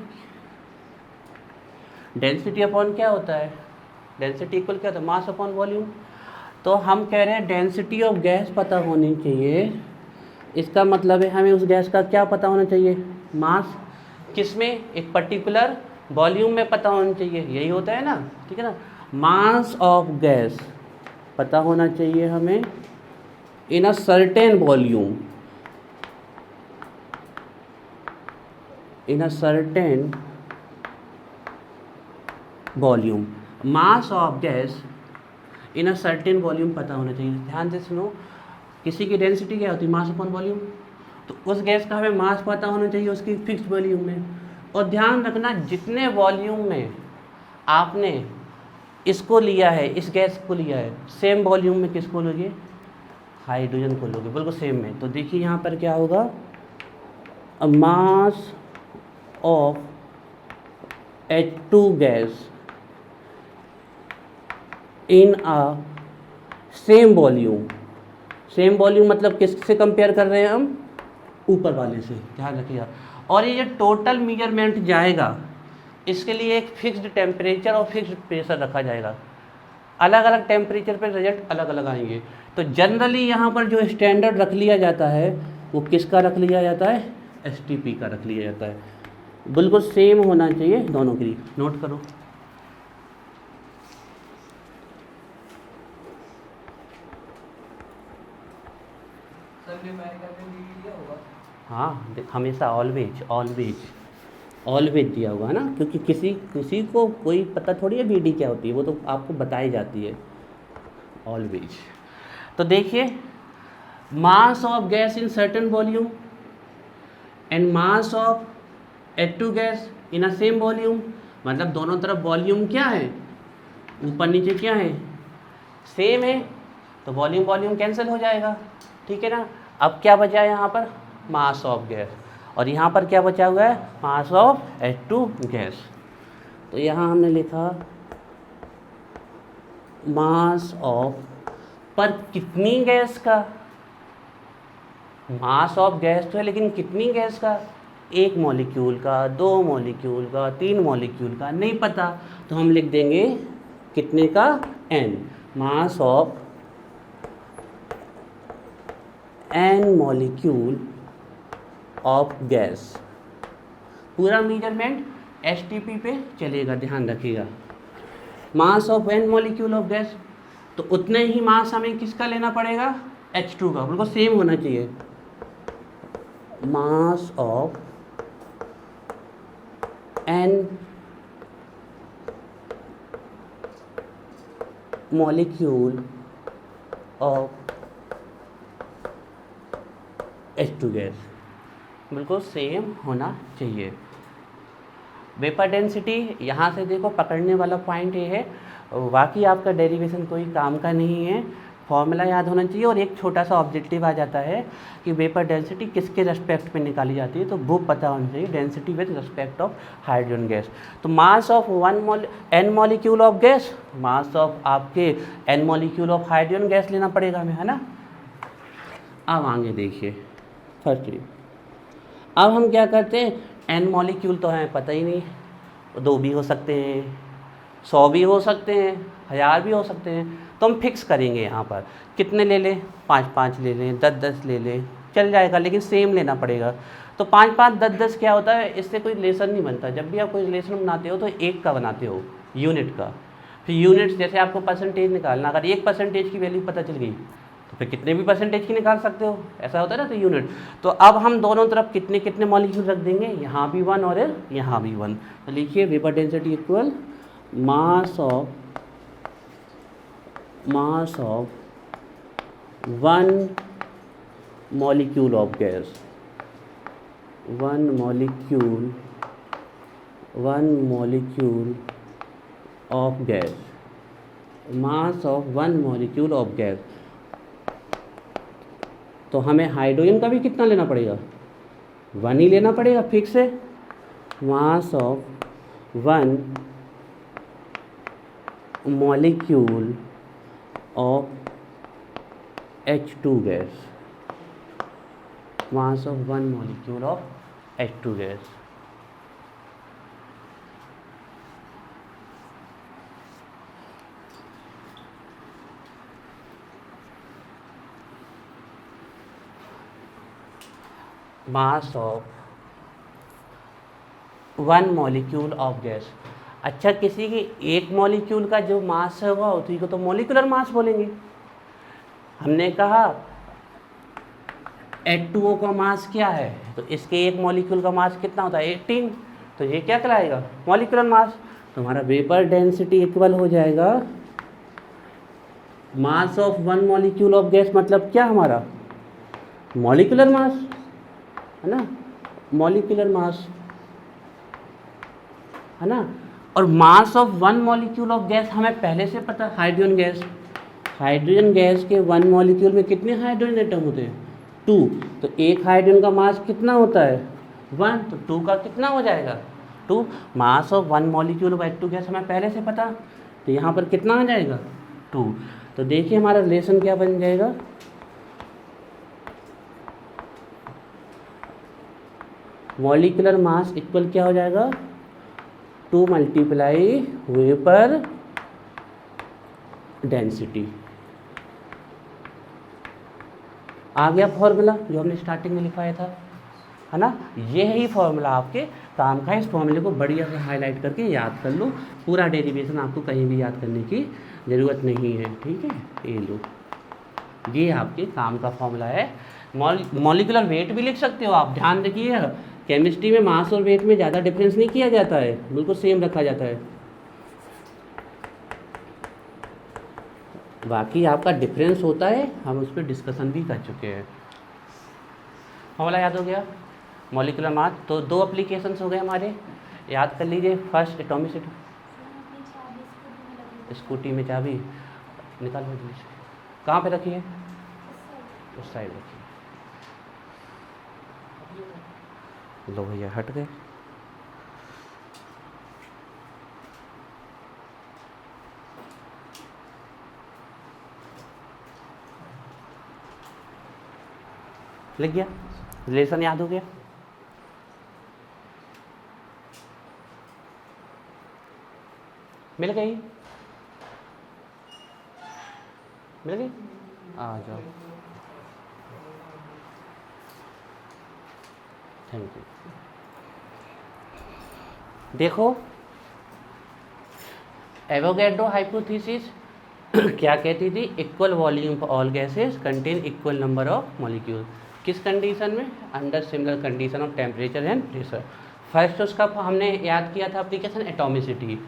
डेंसिटी अपॉन क्या होता है, डेंसिटी इक्वल क्या होता है, मास अपॉन वॉल्यूम। तो हम कह रहे हैं डेंसिटी ऑफ गैस पता होनी चाहिए, इसका मतलब है हमें उस गैस का क्या पता होना चाहिए, मास, किसमें, एक पर्टिकुलर वॉल्यूम में पता होना चाहिए, यही होता है ना, ठीक है ना। मास ऑफ गैस पता होना चाहिए हमें in a certain volume, in a certain volume, mass of gas in a certain volume पता होना चाहिए। ध्यान से सुनो, किसी की डेंसिटी क्या होती है, मास अपॉन वॉल्यूम, तो उस गैस का हमें मास पता होना चाहिए उसकी फिक्स्ड वॉल्यूम में। और ध्यान रखना जितने वॉल्यूम में आपने इसको लिया है, इस गैस को लिया है, सेम वॉल्यूम में किसको लोगे, हाइड्रोजन को लोगे, बिल्कुल सेम में। तो देखिए यहाँ पर क्या होगा, mass of H2 gas in a same volume, same volume मतलब किससे कंपेयर कर रहे हैं हम, ऊपर वाले से, ध्यान रखिएगा। और ये जो टोटल मेजरमेंट जाएगा इसके लिए एक फिक्स्ड टेम्परेचर और फिक्स्ड प्रेशर रखा जाएगा, अलग अलग टेम्परेचर पर रिजल्ट अलग अलग आएंगे। तो जनरली यहाँ पर जो स्टैंडर्ड रख लिया जाता है वो किसका रख लिया जाता है, STP का रख लिया जाता है, बिल्कुल सेम होना चाहिए दोनों के लिए, नोट करो। हाँ हमेशा ऑलवेज ऑलवेज ऑलवेज दिया होगा ना, क्योंकि किसी को कोई पता थोड़ी है BD क्या होती है, वो तो आपको बताई जाती है, ऑलवेज। तो देखिए मास of gas in certain volume and mass of H2 gas in a same volume, मतलब दोनों तरफ वॉल्यूम क्या है, ऊपर नीचे क्या है, सेम है, तो वॉल्यूम वॉल्यूम कैंसिल हो जाएगा, ठीक है ना। अब क्या बचा है यहाँ पर, मास ऑफ गैस, और यहाँ पर क्या बचा हुआ है, मास ऑफ H2 गैस। तो यहाँ हमने लिखा मास ऑफ, पर कितनी गैस का, मास ऑफ गैस तो है लेकिन कितनी गैस का, 1 मॉलिक्यूल का, 2 मॉलिक्यूल का, 3 मॉलिक्यूल का, नहीं पता, तो हम लिख देंगे कितने का, N, mass of N molecule of gas. पूरा मेजरमेंट एसटीपी पे चलेगा, ध्यान रखिएगा। Mass of one molecule of gas, तो उतने ही मास हमें किसका लेना पड़ेगा, H2 का, बिल्कुल सेम होना चाहिए। Mass of an molecule of H2 gas, बिल्कुल सेम होना चाहिए। वेपर डेंसिटी यहाँ से देखो पकड़ने वाला पॉइंट ये है, बाकी आपका डेरिवेशन कोई काम का नहीं है, फॉर्मूला याद होना चाहिए। और एक छोटा सा ऑब्जेक्टिव आ जाता है कि वेपर डेंसिटी किसके रेस्पेक्ट में निकाली जाती है, तो वो पता होना चाहिए, density with respect of hydrogen gas. तो mass of an molecule of gas, mass of आपके an molecule of hydrogen gas लेना पड़ेगा हमें, है ना। अब आगे देखिए फर्स्ट, अब हम क्या करते हैं, एन मॉलिक्यूल तो हमें पता ही नहीं, 2 भी हो सकते हैं, 100 भी हो सकते हैं, 1000 भी हो सकते हैं। तो हम फिक्स करेंगे यहाँ पर कितने ले लें, 5-5 ले लें, 10-10 ले लें, चल जाएगा, लेकिन सेम लेना पड़ेगा। तो 5-5 10-10 क्या होता है, इससे कोई रिलेशन नहीं बनता। जब भी आप कोई रिलेशन बनाते हो तो एक का बनाते हो, यूनिट का। फिर यूनिट्स जैसे आपको परसेंटेज निकालना, अगर 1% की वैल्यू पता चल गई तो फिर कितने भी परसेंटेज की निकाल सकते हो, ऐसा होता है ना। तो यूनिट, तो अब हम दोनों तरफ कितने कितने मॉलिक्यूल रख देंगे, यहाँ भी 1 और यहाँ भी 1। तो लिखिए vapour density equal mass of 1 molecule of gas, 1 molecule of gas, mass of 1 molecule of gas. तो हमें हाइड्रोजन का भी कितना लेना पड़ेगा, 1 ही लेना पड़ेगा फिक्स है। Mass of 1 molecule of H2 gas, mass of 1 molecule of H2 gas. Mass of 1 molecule of gas. अच्छा, किसी की एक मॉलिक्यूल का जो मास है होगा उसी को तो मॉलिक्यूलर मास बोलेंगे। हमने कहा H2O का मास क्या है, तो इसके एक मॉलिक्यूल का मास कितना होता है, 18, तो ये क्या कहलाएगा, मॉलिक्यूलर मास। तो हमारा वेपर डेंसिटी इक्वल हो जाएगा mass of 1 molecule of gas, मतलब क्या हमारा मॉलिक्यूलर मास, है ना, मॉलिक्यूलर मास, है ना। और mass of 1 molecule of gas हमें पहले से पता, हाइड्रोजन गैस, हाइड्रोजन गैस के 1 मॉलिक्यूल में कितने हाइड्रोजन एटम होते हैं, 2। तो एक हाइड्रोजन का मास कितना होता है, 1, तो 2 का कितना हो जाएगा, 2। Mass of 1 molecule of H2 gas हमें पहले से पता, तो यहाँ पर कितना आ जाएगा, 2। तो देखिए हमारा रिलेशन क्या बन जाएगा, मॉलिक्यूलर मास इक्वल क्या हो जाएगा, 2 मल्टीप्लाई वेपर डेंसिटी। आ गया फॉर्मूला जो हमने स्टार्टिंग में लिखवाया था, है ना। ये ही फॉर्मूला आपके काम का है। इस फॉर्मूले को बढ़िया से हाईलाइट करके याद कर लो, पूरा डेरिवेशन आपको कहीं भी याद करने की ज़रूरत नहीं है, ठीक है। ये लो, ये आपके काम का फॉर्मूला है। मॉलिक्यूलर वेट भी लिख सकते हो आप, ध्यान रखिए केमिस्ट्री में मास और वेट में ज़्यादा डिफरेंस नहीं किया जाता है, बिल्कुल सेम रखा जाता है। बाकी आपका डिफरेंस होता है, हम उस पर डिस्कशन भी कर चुके हैं। फॉर्मूला याद हो गया, मॉलिक्यूलर मास। तो 2 एप्लीकेशंस हो गए हमारे, याद कर लीजिए। फर्स्ट एटॉमिसिटी, स्कूटी में चाबी निकाल लीजिए, कहाँ पे रखी है, उस साइड रखी है। लो भैया हट गए। लिख गया, रिलेशन याद हो गया। मिल गई, मिल गई, आ जाओ। Thank you. देखो एवोगैड्रो हाइपोथेसिस क्या कहती थी, equal volume for all gases contain equal number of molecule. किस कंडीशन में, under similar condition of temperature and pressure. First उसका हमने याद किया था एप्लीकेशन एटॉमिसिटी।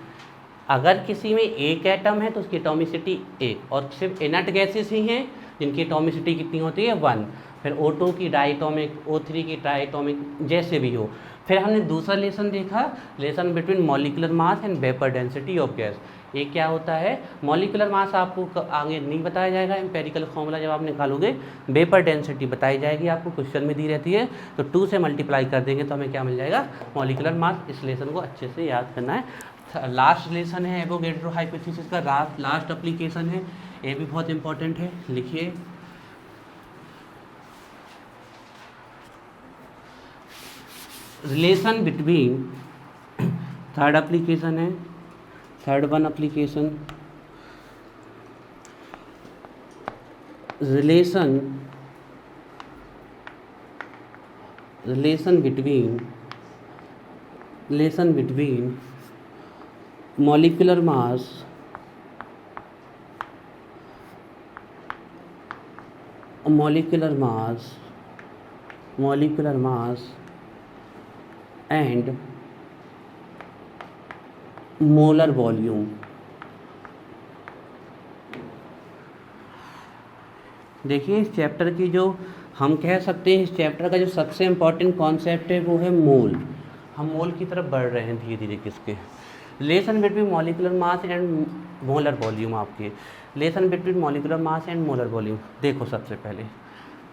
अगर किसी में एक एटम है तो उसकी एटॉमिसिटी एक, और सिर्फ इनर्ट गैसेस ही हैं जिनकी एटॉमिसिटी कितनी होती है 1। फिर O2 की डायटोमिक, O3 की ट्राइटोमिक, जैसे भी हो। फिर हमने दूसरा लेसन देखा, lesson between molecular mass and vapour density of gas. ये क्या होता है, मॉलिकुलर मास आपको आगे नहीं बताया जाएगा, एम्पेरिकल फॉर्मूला जब आप निकालोगे। वेपर डेंसिटी बताई जाएगी, आपको क्वेश्चन में दी रहती है, तो 2 से मल्टीप्लाई कर देंगे तो हमें क्या मिल जाएगा, मॉलिकुलर मास। इस लेसन को अच्छे से याद करना है। लास्ट लेसन है एवोगैड्रो हाइपोथेसिस का, लास्ट एप्लीकेशन है, ये भी बहुत इंपॉर्टेंट है, लिखिए। रिलेशन बिटवीन, थर्ड एप्लीकेशन है, third one application, relation between molecular mass and molar volume. देखिए इस चैप्टर की जो हम कह सकते हैं, इस चैप्टर का जो सबसे इम्पॉर्टेंट कॉन्सेप्ट है वो है मोल। हम मोल की तरफ बढ़ रहे हैं धीरे धीरे। किसके, relation between molecular mass and molar volume. आपके relation between molecular mass and molar volume. देखो सबसे पहले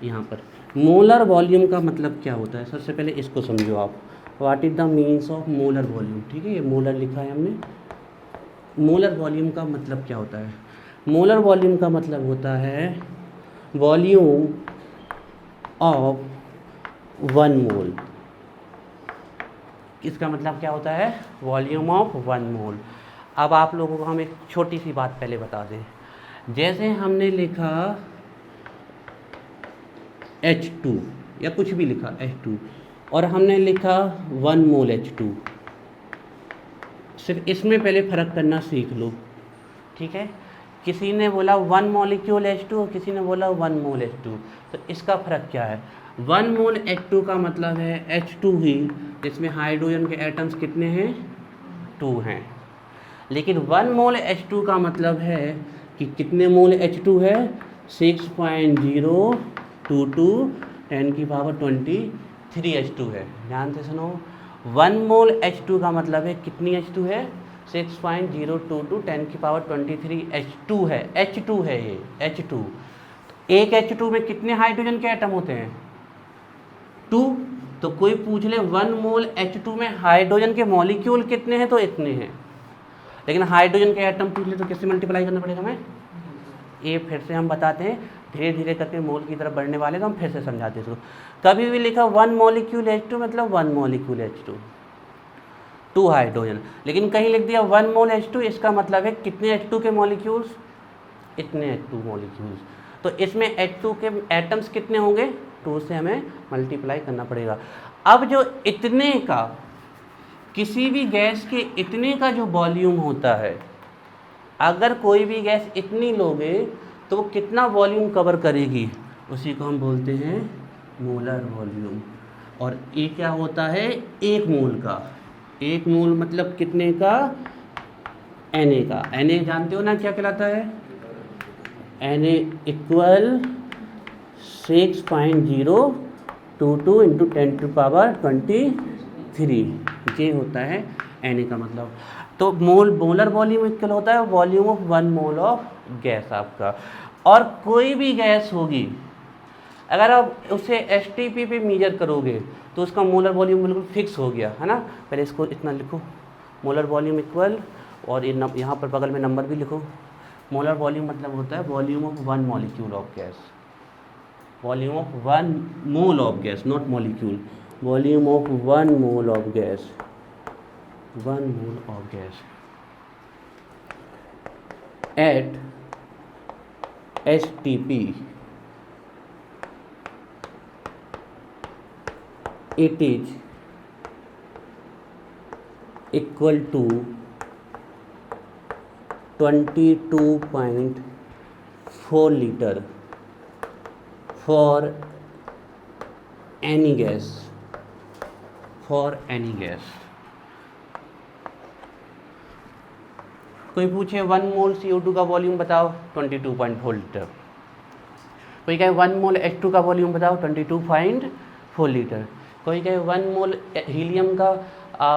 यहाँ पर मोलर वॉल्यूम का मतलब क्या होता है, सबसे पहले इसको समझो आप। What is the means of molar volume. ठीक है, ये मोलर लिखा है हमने। मोलर वॉल्यूम का मतलब क्या होता है, मोलर वॉल्यूम का मतलब होता है वॉल्यूम ऑफ 1 मोल। इसका मतलब क्या होता है, वॉल्यूम ऑफ 1 मोल। अब आप लोगों को हम एक छोटी सी बात पहले बता दें। जैसे हमने लिखा H2 या कुछ भी लिखा H2 और हमने लिखा 1 मोल H2, सिर्फ इसमें पहले फ़र्क करना सीख लो। ठीक है, किसी ने बोला 1 मॉलिक्यूल H2 और किसी ने बोला 1 मोल H2, तो इसका फ़र्क क्या है। 1 मोल H2 का मतलब है H2 ही, जिसमें हाइड्रोजन के एटम्स कितने हैं, 2 हैं। लेकिन 1 मोल H2 का मतलब है कि कितने मोल H2 है, 6.022 10⁻23 H2 है। ध्यान से सुनो, 1 मोल H2 का मतलब है कितनी H2 है, 6.022 10⁻23 H2 है। H2 है ये, H2। एक H2 में कितने हाइड्रोजन के एटम होते हैं, 2। तो कोई पूछ ले 1 मोल H2 में हाइड्रोजन के मॉलिक्यूल कितने हैं, तो इतने हैं। लेकिन हाइड्रोजन के एटम पूछ ले तो किससे मल्टीप्लाई करना पड़ेगा हमें। ये फिर से हम बताते हैं, धीरे धीरे करके मोल की तरफ बढ़ने वाले, तो हम फिर से समझाते हैं। कभी भी लिखा 1 मॉलिक्यूल H2 मतलब 1 मॉलिक्यूल H2, 2 हाइड्रोजन। लेकिन कहीं लिख दिया 1 मोल H2, इसका मतलब है कितने H2 के मॉलिक्यूल्स, इतने H2 मॉलिक्यूल्स। तो इसमें H2 के एटम्स कितने होंगे, 2 से हमें मल्टीप्लाई करना पड़ेगा। अब जो इतने का, किसी भी गैस के इतने का जो वॉल्यूम होता है, अगर कोई भी गैस इतनी लोगे तो वो कितना वॉल्यूम कवर करेगी, उसी को हम बोलते हैं मोलर वॉल्यूम। और ये क्या होता है, 1 मोल का। 1 मोल मतलब कितने का, Na का। Na जानते हो ना क्या कहलाता है, Na इक्वल 6.022 इंटू 10⁻23, ये होता है Na का मतलब। तो मोलर वॉल्यूम इक्वल होता है volume of 1 mole of gas आपका। और कोई भी गैस होगी, अगर आप उसे STP पे मेजर करोगे तो उसका मोलर वॉल्यूम बिल्कुल फिक्स हो गया है ना। पहले इसको इतना लिखो, मोलर वॉल्यूम इक्वल, और ये यहाँ पर बगल में नंबर भी लिखो। मोलर वॉल्यूम मतलब होता है volume of 1 molecule of gas, volume of 1 mole of gas, not molecule, volume of 1 mole of gas, 1 mole of gas at STP it is equal to 22.4 litre for any gas, कोई पूछे 1 मोल CO2 का वॉल्यूम बताओ 22.4 लीटर, कोई कहे 1 मोल H2 का वॉल्यूम बताओ 22.4 लीटर, कोई कहे 1 मोल हीलियम का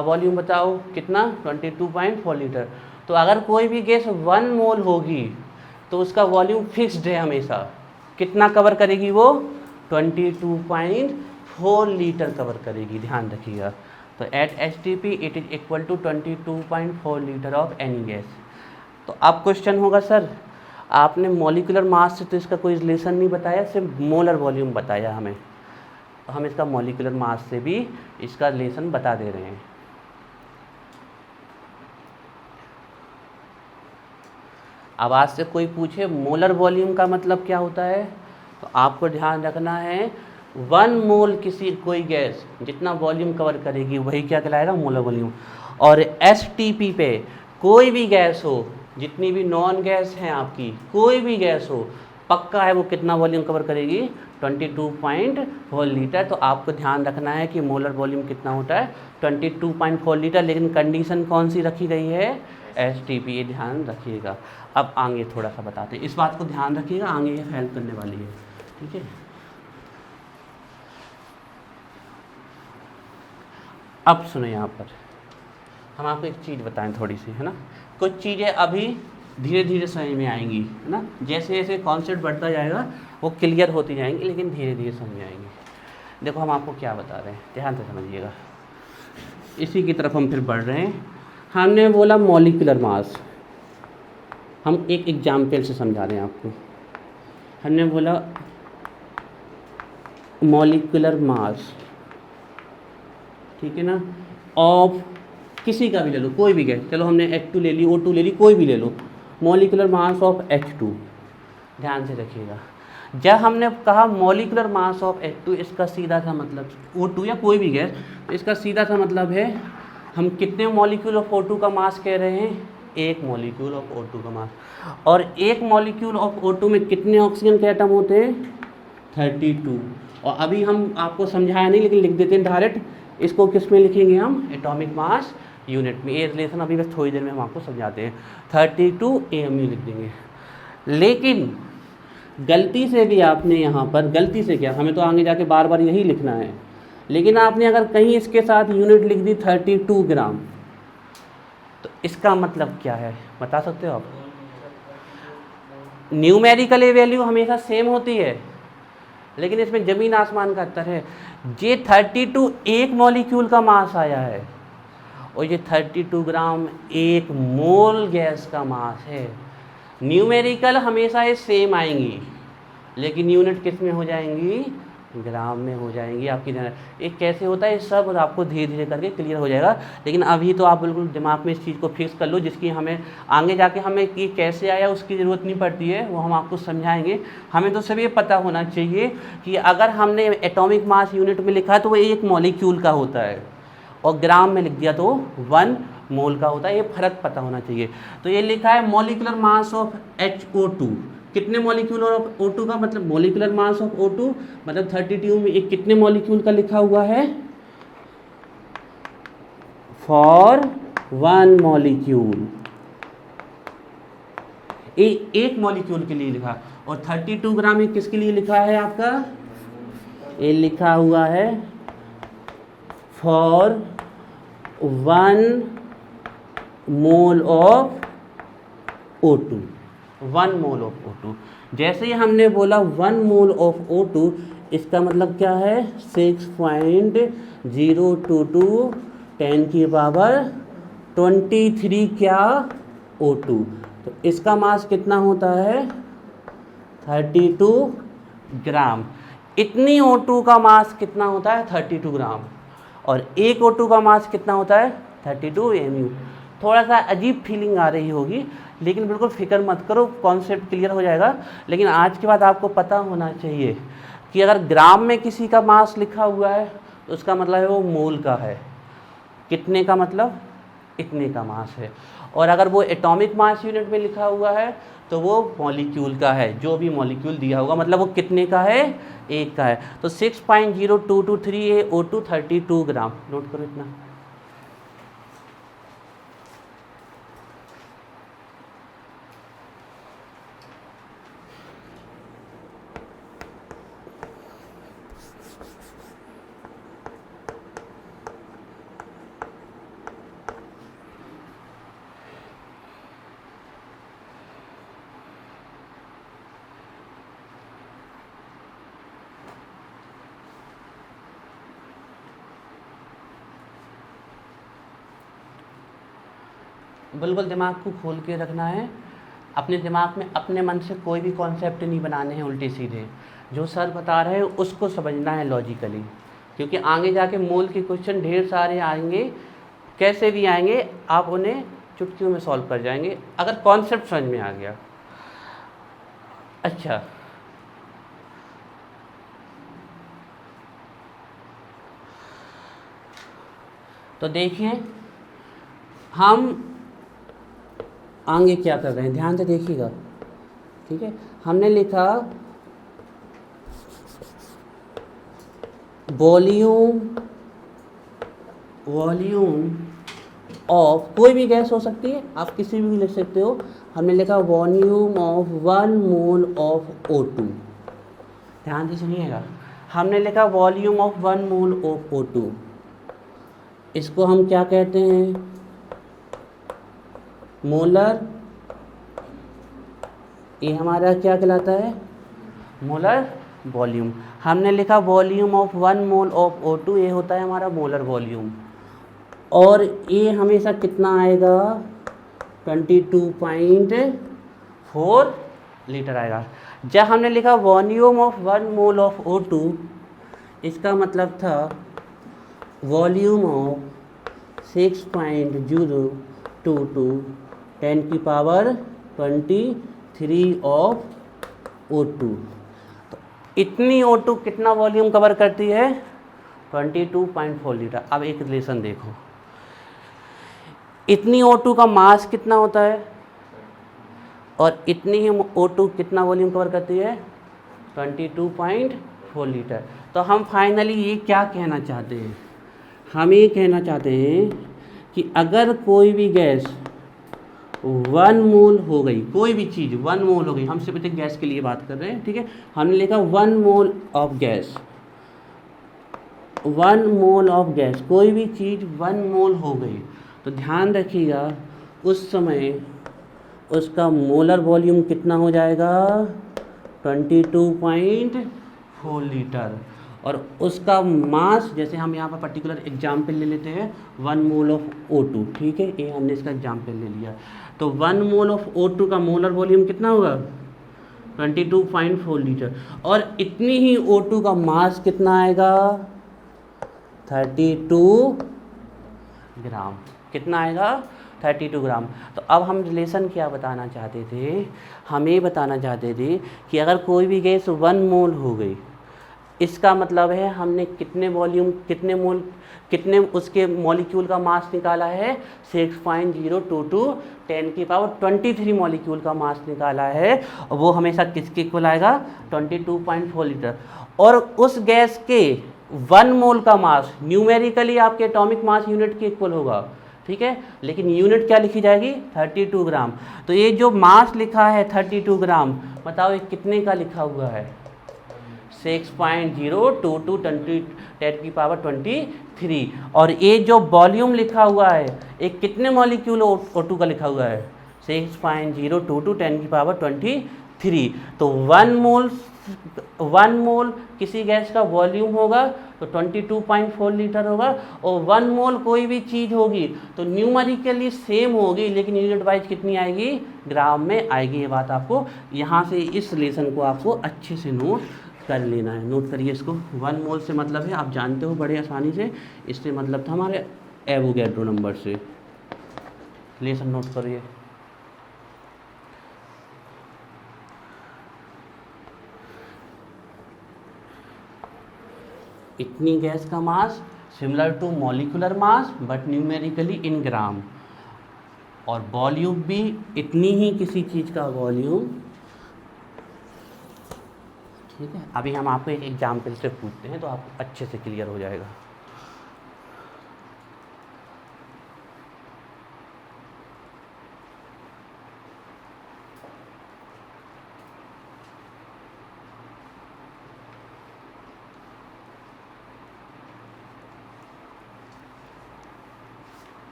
वॉल्यूम बताओ कितना 22.4 लीटर। तो अगर कोई भी गैस 1 मोल होगी तो उसका वॉल्यूम फिक्स्ड है हमेशा, कितना कवर करेगी वो 22.4 लीटर कवर करेगी, ध्यान रखिएगा। तो at STP it is equal to 22.4 litre of any gas. तो अब क्वेश्चन होगा सर आपने मॉलिक्यूलर मास से तो इसका कोई रिलेशन नहीं बताया, सिर्फ मोलर वॉल्यूम बताया हमें, तो हम इसका मॉलिक्यूलर मास से भी इसका रिलेशन बता दे रहे हैं। अब आज से कोई पूछे मोलर वॉल्यूम का मतलब क्या होता है, तो आपको ध्यान रखना है 1 मोल किसी कोई गैस जितना वॉल्यूम कवर करेगी वही क्या कहलाएगा मोलर वॉल्यूम। और STP पे कोई भी गैस हो, जितनी भी नॉन गैस हैं आपकी, कोई भी गैस हो, पक्का है वो कितना वॉल्यूम कवर करेगी 22.4 लीटर। तो आपको ध्यान रखना है कि मोलर वॉल्यूम कितना होता है 22.4 लीटर, लेकिन कंडीशन कौन सी रखी गई है STP, ये ध्यान रखिएगा। अब आगे थोड़ा सा बताते हैं, इस बात को ध्यान रखिएगा, आगे ये हेल्प करने वाली है, ठीक है। अब सुनो, यहाँ पर हम आपको एक चीज़ बताएं थोड़ी सी, है ना, कुछ चीज़ें अभी धीरे धीरे समझ में आएंगी, है ना, जैसे जैसे कॉन्सेप्ट बढ़ता जाएगा वो क्लियर होती जाएंगी, लेकिन धीरे धीरे समझ में आएंगी। देखो हम आपको क्या बता रहे हैं, ध्यान से समझिएगा, इसी की तरफ हम फिर बढ़ रहे हैं। हमने बोला मॉलिक्यूलर मास, हम एक एग्जाम्पल से समझा रहे हैं आपको। हमने बोला मॉलिक्यूलर मास, ठीक है ना, ऑफ किसी का भी ले लो, कोई भी गैस, चलो हमने H2 ले ली, O2 ले ली, कोई भी ले लो, मॉलिक्यूलर मास ऑफ H2, ध्यान से रखिएगा। जब हमने कहा मॉलिक्यूलर मास ऑफ H2, इसका सीधा सा मतलब O2 या कोई भी गैस, तो इसका सीधा सा मतलब है हम कितने मॉलिक्यूल ऑफ O2 का मास कह रहे हैं, 1 मॉलिक्यूल ऑफ O2 का मास। और 1 मॉलिक्यूल ऑफ O2 में कितने ऑक्सीजन के एटम होते हैं 32। और अभी हम आपको समझाया नहीं, लेकिन लिख देते हैं डायरेक्ट, इसको किस में लिखेंगे हम एटॉमिक मास यूनिट में। ये रिलेशन अभी बस थोड़ी देर में हम आपको समझाते हैं, 32 AMU लिख देंगे। लेकिन गलती से भी आपने यहाँ पर गलती से क्या, हमें तो आगे जाके बार बार यही लिखना है, लेकिन आपने अगर कहीं इसके साथ यूनिट लिख दी 32 ग्राम, तो इसका मतलब क्या है बता सकते हो आप? न्यूमेरिकल वैल्यू हमेशा सेम होती है, लेकिन इसमें ज़मीन आसमान का अंतर है। ये 32 एक मॉलिक्यूल का मास आया है, और ये 32 ग्राम 1 मोल गैस का मास है। न्यूमेरिकल हमेशा ये सेम आएंगी, लेकिन यूनिट किस में हो जाएंगी, ग्राम में हो जाएंगी आपकी। ये कैसे होता है, ये सब आपको धीरे धीरे करके क्लियर हो जाएगा, लेकिन अभी तो आप बिल्कुल दिमाग में इस चीज़ को फिक्स कर लो, जिसकी हमें आगे जाके हमें ये कैसे आया उसकी ज़रूरत नहीं पड़ती है, वो हम आपको समझाएंगे। हमें तो सब ये पता होना चाहिए कि अगर हमने एटॉमिक मास यूनिट में लिखा है तो वो 1 मॉलिक्यूल का होता है, और ग्राम में लिख दिया तो 1 मोल का होता है, ये फ़र्क पता होना चाहिए। तो ये लिखा है मॉलिक्यूलर मास ऑफ HO2, कितने मॉलिक्यूल ऑफ O2 का मतलब मॉलिक्यूलर मास ऑफ O2 मतलब 32 में एक कितने मॉलिक्यूल का लिखा हुआ है, फॉर 1 मॉलिक्यूल, एक मॉलिक्यूल के लिए लिखा। और 32 ग्राम ये किसके लिए लिखा है आपका, ये लिखा हुआ है for 1 mole of O2, 1 mole of O2। जैसे ही हमने बोला 1 मोल ऑफ O2, इसका मतलब क्या है 6.022 10 की पावर 23 क्या O2। तो इसका मास कितना होता है 32 ग्राम। इतनी O2 का मास कितना होता है 32 ग्राम, और एक O2 का मास कितना होता है 32 AMU। थोड़ा सा अजीब फीलिंग आ रही होगी, लेकिन बिल्कुल फिक्र मत करो, कॉन्सेप्ट क्लियर हो जाएगा। लेकिन आज के बाद आपको पता होना चाहिए कि अगर ग्राम में किसी का मास लिखा हुआ है तो उसका मतलब है वो मोल का है। कितने का मतलब इतने का मास है। और अगर वो एटॉमिक मास यूनिट में लिखा हुआ है तो वो मॉलिक्यूल का है, जो भी मॉलिक्यूल दिया होगा, मतलब वो कितने का है, एक का है। तो 6.0223 है O2 32 ग्राम। नोट करो इतना। बिल्कुल दिमाग को खोल के रखना है। अपने दिमाग में अपने मन से कोई भी कॉन्सेप्ट नहीं बनाने हैं उल्टे सीधे। जो सर बता रहे हैं उसको समझना है लॉजिकली, क्योंकि आगे जाके मोल के क्वेश्चन ढेर सारे आएंगे, कैसे भी आएंगे, आप उन्हें चुटकियों में सॉल्व कर जाएंगे अगर कॉन्सेप्ट समझ में आ गया। अच्छा, तो देखिए हम आगे क्या कर रहे हैं, ध्यान से देखिएगा। ठीक है, हमने लिखा वॉल्यूम ऑफ, कोई भी गैस हो सकती है, आप किसी भी लिख सकते हो। हमने लिखा volume of 1 mole of O2। ध्यान से सुनिएगा, हमने लिखा volume of 1 mole of O2। इसको हम क्या कहते हैं, मोलर। ये हमारा क्या कहलाता है, मोलर वॉल्यूम। हमने लिखा volume of 1 mole of O2, ये होता है हमारा मोलर वॉल्यूम। और ये हमेशा कितना आएगा, 22.4 लीटर आएगा। जब हमने लिखा volume of 1 mole of O2, इसका मतलब था वॉल्यूम ऑफ 6.022 10⁻23 ऑफ O2। तो इतनी O2 कितना वॉल्यूम कवर करती है, 22.4 लीटर। अब एक रिलेशन देखो, इतनी O2 का मास कितना होता है और इतनी ही O2 कितना वॉल्यूम कवर करती है, 22.4 लीटर। तो हम फाइनली ये क्या कहना चाहते हैं, हम ये कहना चाहते हैं कि अगर कोई भी गैस 1 मोल हो गई, कोई भी चीज़ 1 मोल हो गई, हम सिर्फ एक गैस के लिए बात कर रहे हैं, ठीक है। हमने लिखा 1 mole of gas, 1 mole of gas, कोई भी चीज़ 1 मोल हो गई, तो ध्यान रखिएगा उस समय उसका मोलर वॉल्यूम कितना हो जाएगा, 22.4 लीटर। और उसका मास, जैसे हम यहाँ पर पर्टिकुलर एग्जाम्पल ले लेते हैं, 1 मोल ऑफ O2, ठीक है, ये हमने इसका एग्जाम्पल ले लिया। तो 1 मोल ऑफ O2 का मोलर वॉल्यूम कितना होगा, 22.4 लीटर। और इतनी ही O2 का मास कितना आएगा, 32 ग्राम। कितना आएगा, 32 ग्राम। तो अब हम रिलेशन क्या बताना चाहते थे, हम ये बताना चाहते थे कि अगर कोई भी गैस 1 मोल हो गई, इसका मतलब है हमने कितने वॉल्यूम, कितने मोल, कितने उसके मॉलिक्यूल का मास निकाला है, 6.022 10⁻23 मॉलिक्यूल का मास निकाला है। और वो हमेशा किसके इक्वल आएगा, 22.4 लीटर। और उस गैस के 1 मोल का मास न्यूमेरिकली आपके एटॉमिक मास यूनिट के इक्वल होगा, ठीक है, लेकिन यूनिट क्या लिखी जाएगी, 32 ग्राम। तो ये जो मास लिखा है 32 ग्राम, बताओ ये कितने का लिखा हुआ है, 6.022 10⁻23। और ये जो वॉल्यूम लिखा हुआ है, एक कितने मॉलिक्यूल O2 का लिखा हुआ है, 6.022 10⁻23। तो 1 मोल किसी गैस का वॉल्यूम होगा तो 22.4 लीटर होगा। और 1 मोल कोई भी चीज़ होगी तो न्यूमेरिकली सेम होगी, लेकिन यूनिट वाइज कितनी आएगी, ग्राम में आएगी। ये बात आपको यहाँ से इस रिलेशन को आपको अच्छे से नोट कर लेना है। नोट करिए इसको। 1 मोल से मतलब है, आप जानते हो बड़े आसानी से, इससे मतलब था हमारे एवोगैड्रो नंबर से। रिलेशन नोट करिए। इतनी गैस का mass similar to molecular mass but numerically in gram, और वॉल्यूम भी इतनी ही किसी चीज़ का वॉल्यूम। ठीक है, अभी हम आपको एक एग्जाम्पल से पूछते हैं तो आपको अच्छे से क्लियर हो जाएगा।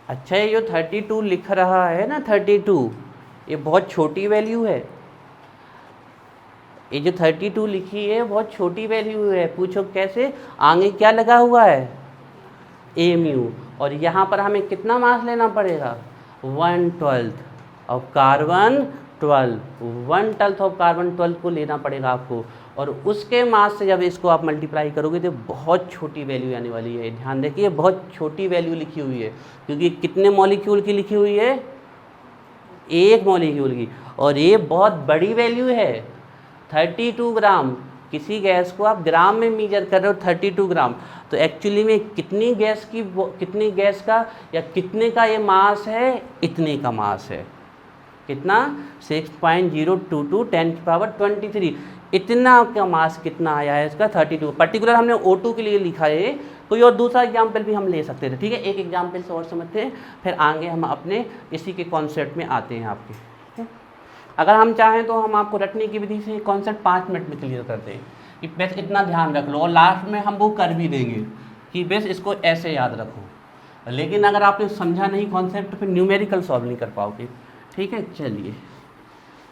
अच्छा, ये जो 32 लिख रहा है ना, 32, ये बहुत छोटी वैल्यू है। ये जो 32 लिखी है बहुत छोटी वैल्यू है। पूछो कैसे? आगे क्या लगा हुआ है? mu, और यहाँ पर हमें कितना मास लेना पड़ेगा? 1/12 ऑफ कार्बन 12, 1/12 ऑफ कार्बन 12 को लेना पड़ेगा आपको, और उसके मास से जब इसको आप मल्टीप्लाई करोगे तो बहुत छोटी वैल्यू आने वाली है। ध्यान देखिए, बहुत छोटी वैल्यू लिखी हुई है, क्योंकि कितने मॉलिक्यूल की लिखी हुई है? एक मॉलिक्यूल की, और ये बहुत बड़ी वैल्यू है 32 ग्राम। किसी गैस को आप ग्राम में मीजर कर रहे हो 32 ग्राम, तो एक्चुअली में कितनी गैस का या कितने का ये मास है? इतने का मास है। कितना? 6.022 10⁻23। इतना का मास कितना आया है इसका? 32। पर्टिकुलर हमने O2 के लिए लिखा है, कोई और दूसरा एग्जाम्पल भी हम ले सकते थे। ठीक है, एक एग्जाम्पल से और समझते हैं, फिर आगे हम अपने इसी के कॉन्सेप्ट में आते हैं आपके। ठीक है, अगर हम चाहें तो हम आपको रटने की विधि से कॉन्सेप्ट 5 मिनट में क्लियर कर दें कि बस इतना ध्यान रख लो, और लास्ट में हम वो कर भी देंगे कि बस इसको ऐसे याद रखो। लेकिन अगर आपने समझा नहीं कॉन्सेप्ट, फिर न्यूमेरिकल सॉल्व नहीं कर पाओगे। ठीक है, चलिए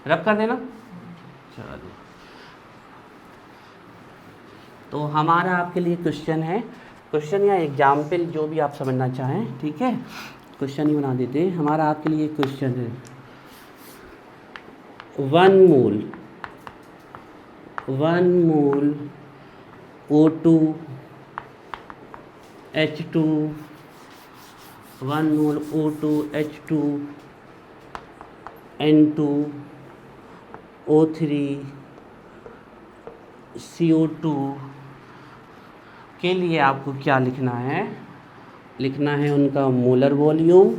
रब कर देना। चलिए, तो हमारा आपके लिए क्वेश्चन है, क्वेश्चन या एग्जाम्पल जो भी आप समझना चाहें। ठीक है, क्वेश्चन ही बना देते हैं। हमारा आपके लिए क्वेश्चन है 1 मोल O2 H2, 1 मोल O2 H2 N2 O3 CO2 के लिए आपको क्या लिखना है? लिखना है उनका मोलर वॉल्यूम,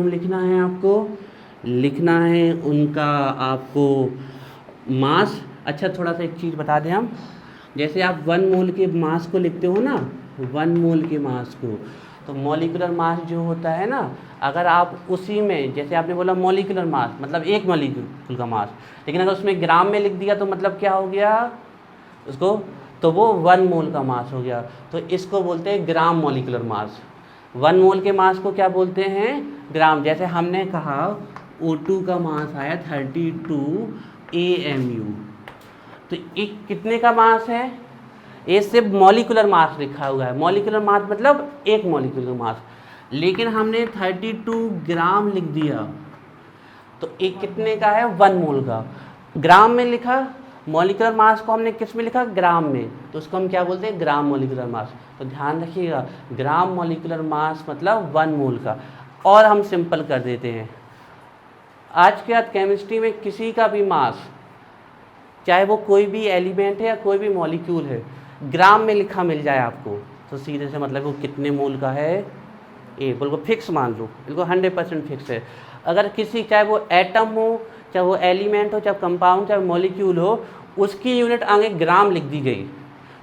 लिखना है आपको, लिखना है उनका आपको मास। अच्छा, थोड़ा सा एक चीज़ बता दें हम, जैसे आप 1 मोल के मास को लिखते हो ना, 1 मोल के मास को, तो मॉलिक्यूलर मास जो होता है ना, अगर आप उसी में, जैसे आपने बोला मॉलिक्यूलर मास मतलब एक मॉलिक्यूल का मास, लेकिन अगर उसमें ग्राम में लिख दिया तो मतलब क्या हो गया उसको? तो वो 1 मोल का मास हो गया। तो इसको बोलते हैं ग्राम मॉलिक्यूलर मास। 1 मोल के मास को क्या बोलते हैं? ग्राम। जैसे हमने कहा O2 का मास आया 32 AMU, तो एक कितने का मास है? ये सिर्फ मॉलिक्यूलर मास लिखा हुआ है। मॉलिक्यूलर मास मतलब एक मॉलिक्यूल का मास, लेकिन हमने 32 ग्राम लिख दिया, तो एक कितने का है? 1 मोल का। ग्राम में लिखा, मॉलिक्यूलर मास को हमने किस में लिखा? ग्राम में, तो उसको हम क्या बोलते हैं? Gram molecular mass. तो ध्यान रखिएगा, ग्राम मॉलिक्यूलर मास मतलब 1 मोल का। और हम सिंपल कर देते हैं, आज के बाद केमिस्ट्री में किसी का भी मास, चाहे वो कोई भी एलिमेंट है या कोई भी मॉलिक्यूल है, ग्राम में लिखा मिल जाए आपको, तो सीधे से मतलब वो कितने मोल का है? ए। बिल्कुल फिक्स मान लो, बिल्कुल 100% फिक्स है। अगर किसी, चाहे वो एटम हो, चाहे वो एलिमेंट हो, चाहे कंपाउंड, चाहे मॉलिक्यूल हो, उसकी यूनिट आगे ग्राम लिख दी गई,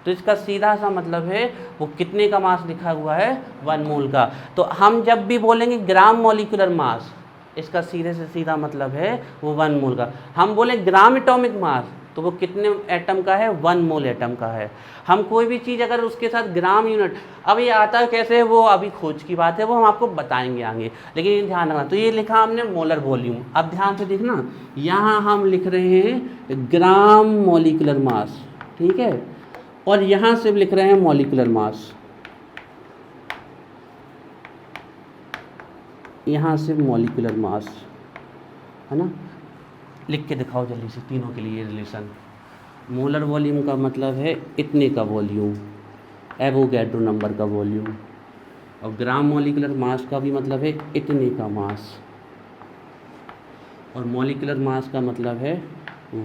तो इसका सीधा सा मतलब है वो कितने का मास लिखा हुआ है? 1 मोल का। तो हम जब भी बोलेंगे ग्राम मॉलिक्यूलर मास, इसका सीधे से सीधा मतलब है वो 1 मोल का। हम बोले ग्राम एटॉमिक मास, तो वो कितने एटम का है? 1 मोल एटम का है। हम कोई भी चीज़ अगर उसके साथ ग्राम यूनिट, अब ये आता है कैसे, वो अभी खोज की बात है, वो हम आपको बताएंगे आगे, लेकिन ध्यान रखना। तो ये लिखा हमने मोलर वॉल्यूम। अब ध्यान से देखना, यहाँ हम लिख रहे हैं ग्राम मॉलिक्यूलर मास, ठीक है, और यहाँ सिर्फ लिख रहे हैं मॉलिक्यूलर मास, यहाँ सिर्फ मॉलिक्यूलर मास है ना। लिख के दिखाओ जल्दी से तीनों के लिए रिलेशन। मोलर वॉल्यूम का मतलब है इतने का वॉल्यूम, एवोगैड्रो नंबर का वॉल्यूम, और ग्राम मॉलिक्यूलर मास का भी मतलब है इतने का मास। और मॉलिक्यूलर मास का मतलब है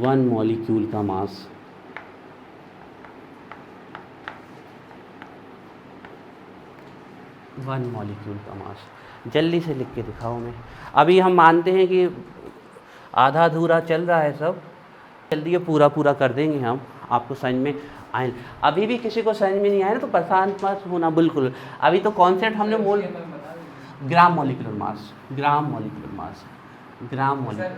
1 मॉलिक्यूल का मास। वन मॉलिक्यूल का मास। जल्दी से लिख के दिखाओ मैं। अभी हम मानते हैं कि आधा अधूरा चल रहा है सब, जल्दी ये पूरा पूरा कर देंगे हम, आपको समझ में आए। अभी भी किसी को समझ में नहीं आया ना तो परेशान मत होना बिल्कुल। अभी तो कॉन्सेप्ट हमने gram molecular mass, gram molecular mass, gram molecular.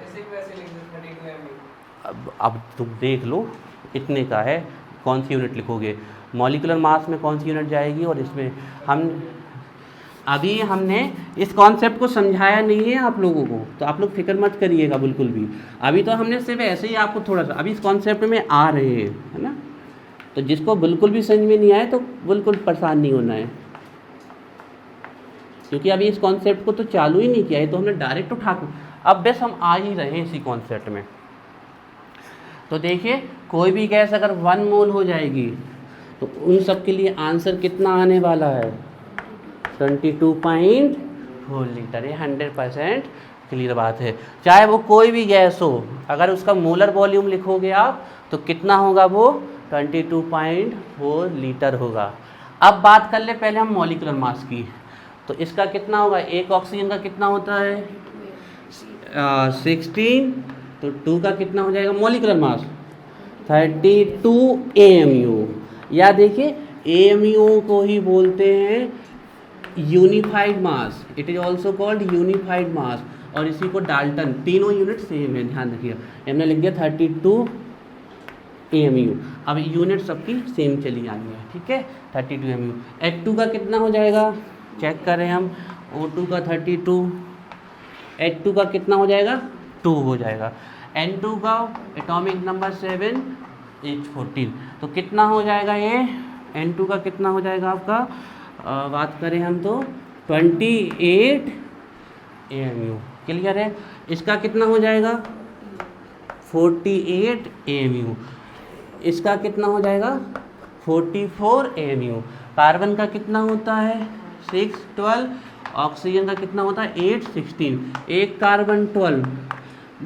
अब तुम देख लो इतने का है, कौन सी यूनिट लिखोगे, मॉलिक्यूलर मास में कौन सी यूनिट जाएगी, और इसमें हम अभी हमने इस कॉन्सेप्ट को समझाया नहीं है आप लोगों को, तो आप लोग फिक्र मत करिएगा बिल्कुल भी। अभी तो हमने सिर्फ ऐसे ही आपको थोड़ा सा अभी इस कॉन्सेप्ट में आ रहे हैं, है ना। तो जिसको बिल्कुल भी समझ में नहीं आए तो बिल्कुल परेशान नहीं होना है, क्योंकि अभी इस कॉन्सेप्ट को तो चालू ही नहीं किया है, तो हमने डायरेक्ट उठा के अब बस हम आ ही रहे हैं इसी कॉन्सेप्ट में। तो देखिए कोई भी गैस अगर 1 मोल हो जाएगी तो उन सब के लिए आंसर कितना आने वाला है, 22.4 लीटर। ये 100% क्लियर बात है। चाहे वो कोई भी गैस हो, अगर उसका मोलर वॉल्यूम लिखोगे आप तो कितना होगा, वो 22.4 लीटर होगा। अब बात कर ले पहले हम मॉलिक्यूलर मास की, तो इसका कितना होगा, एक ऑक्सीजन का कितना होता है 16, तो 2 का कितना हो जाएगा मॉलिक्यूलर मास 32 AMU। या देखिए AMU को ही बोलते हैं unified mass, it is also called unified mass, और इसी को डाल्टन, तीनों यूनिट सेम है, ध्यान रखिए। हमने लिख दिया 32 AMU। अब यूनिट सबकी सेम चली आई है, ठीक है, 32 AMU। H2 का कितना हो जाएगा, चेक करें हम, O2 का 32, H2 का कितना हो जाएगा 2 हो जाएगा। N2 का एटॉमिक नंबर 7 H14, तो कितना हो जाएगा ये, N2 का कितना हो जाएगा आपका, बात करें हम तो 28 AMU। क्लियर है। इसका कितना हो जाएगा 48 AMU। इसका कितना हो जाएगा 44 AMU। कार्बन का कितना होता है 6 12, ऑक्सीजन का कितना होता है 8 16, एक कार्बन 12,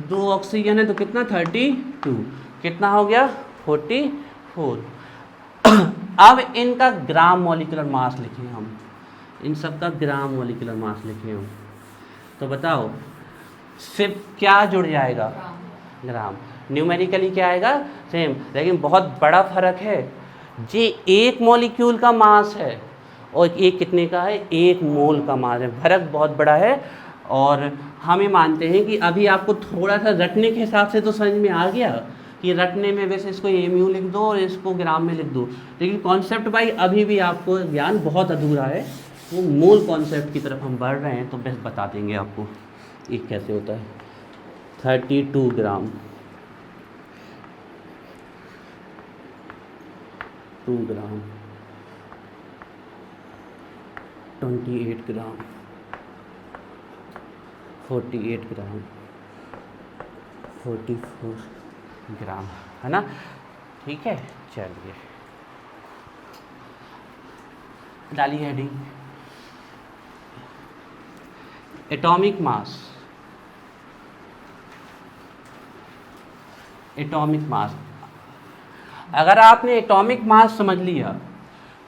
2 ऑक्सीजन है तो कितना 32, कितना हो गया 44। अब इनका ग्राम मॉलिक्यूलर मास लिखें हम, इन सब का ग्राम मॉलिक्यूलर मास लिखें हम, तो बताओ सिर्फ क्या जुड़ जाएगा, ग्राम। न्यूमेरिकली क्या आएगा सेम, लेकिन बहुत बड़ा फर्क है, ये एक मॉलिक्यूल का मास है और एक कितने का है, 1 मोल का मास है, फर्क बहुत बड़ा है। और हम ये मानते हैं कि अभी आपको थोड़ा सा रटने के हिसाब से तो समझ में आ गया कि रटने में वैसे इसको AMU लिख दो और इसको ग्राम में लिख दो, लेकिन कॉन्सेप्ट भाई अभी भी आपको ज्ञान बहुत अधूरा है। वो मूल कॉन्सेप्ट की तरफ हम बढ़ रहे हैं, तो बस बता देंगे आपको ये कैसे होता है। 32 ग्राम, 2 ग्राम, 28 ग्राम, 48 ग्राम, 44 ग्राम, है ना, ठीक है। चलिए डालिए heading, atomic mass, atomic mass. अगर आपने एटॉमिक मास समझ लिया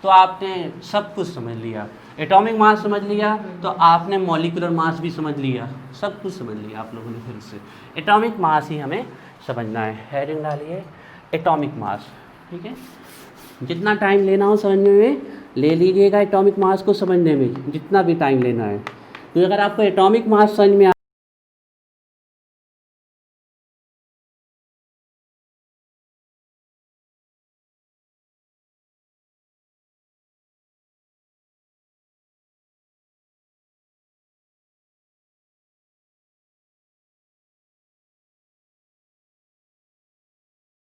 तो आपने सब कुछ समझ लिया। एटॉमिक मास समझ लिया तो आपने मॉलिक्यूलर मास भी समझ लिया, सब कुछ समझ लिया आप लोगों ने फिर से। एटॉमिक मास ही हमें समझना है। हेडिंग डालिए एटॉमिक मास, ठीक है। जितना टाइम लेना हो समझने में ले लीजिएगा, एटॉमिक मास को समझने में जितना भी टाइम लेना है, तो अगर आपको एटॉमिक मास समझ में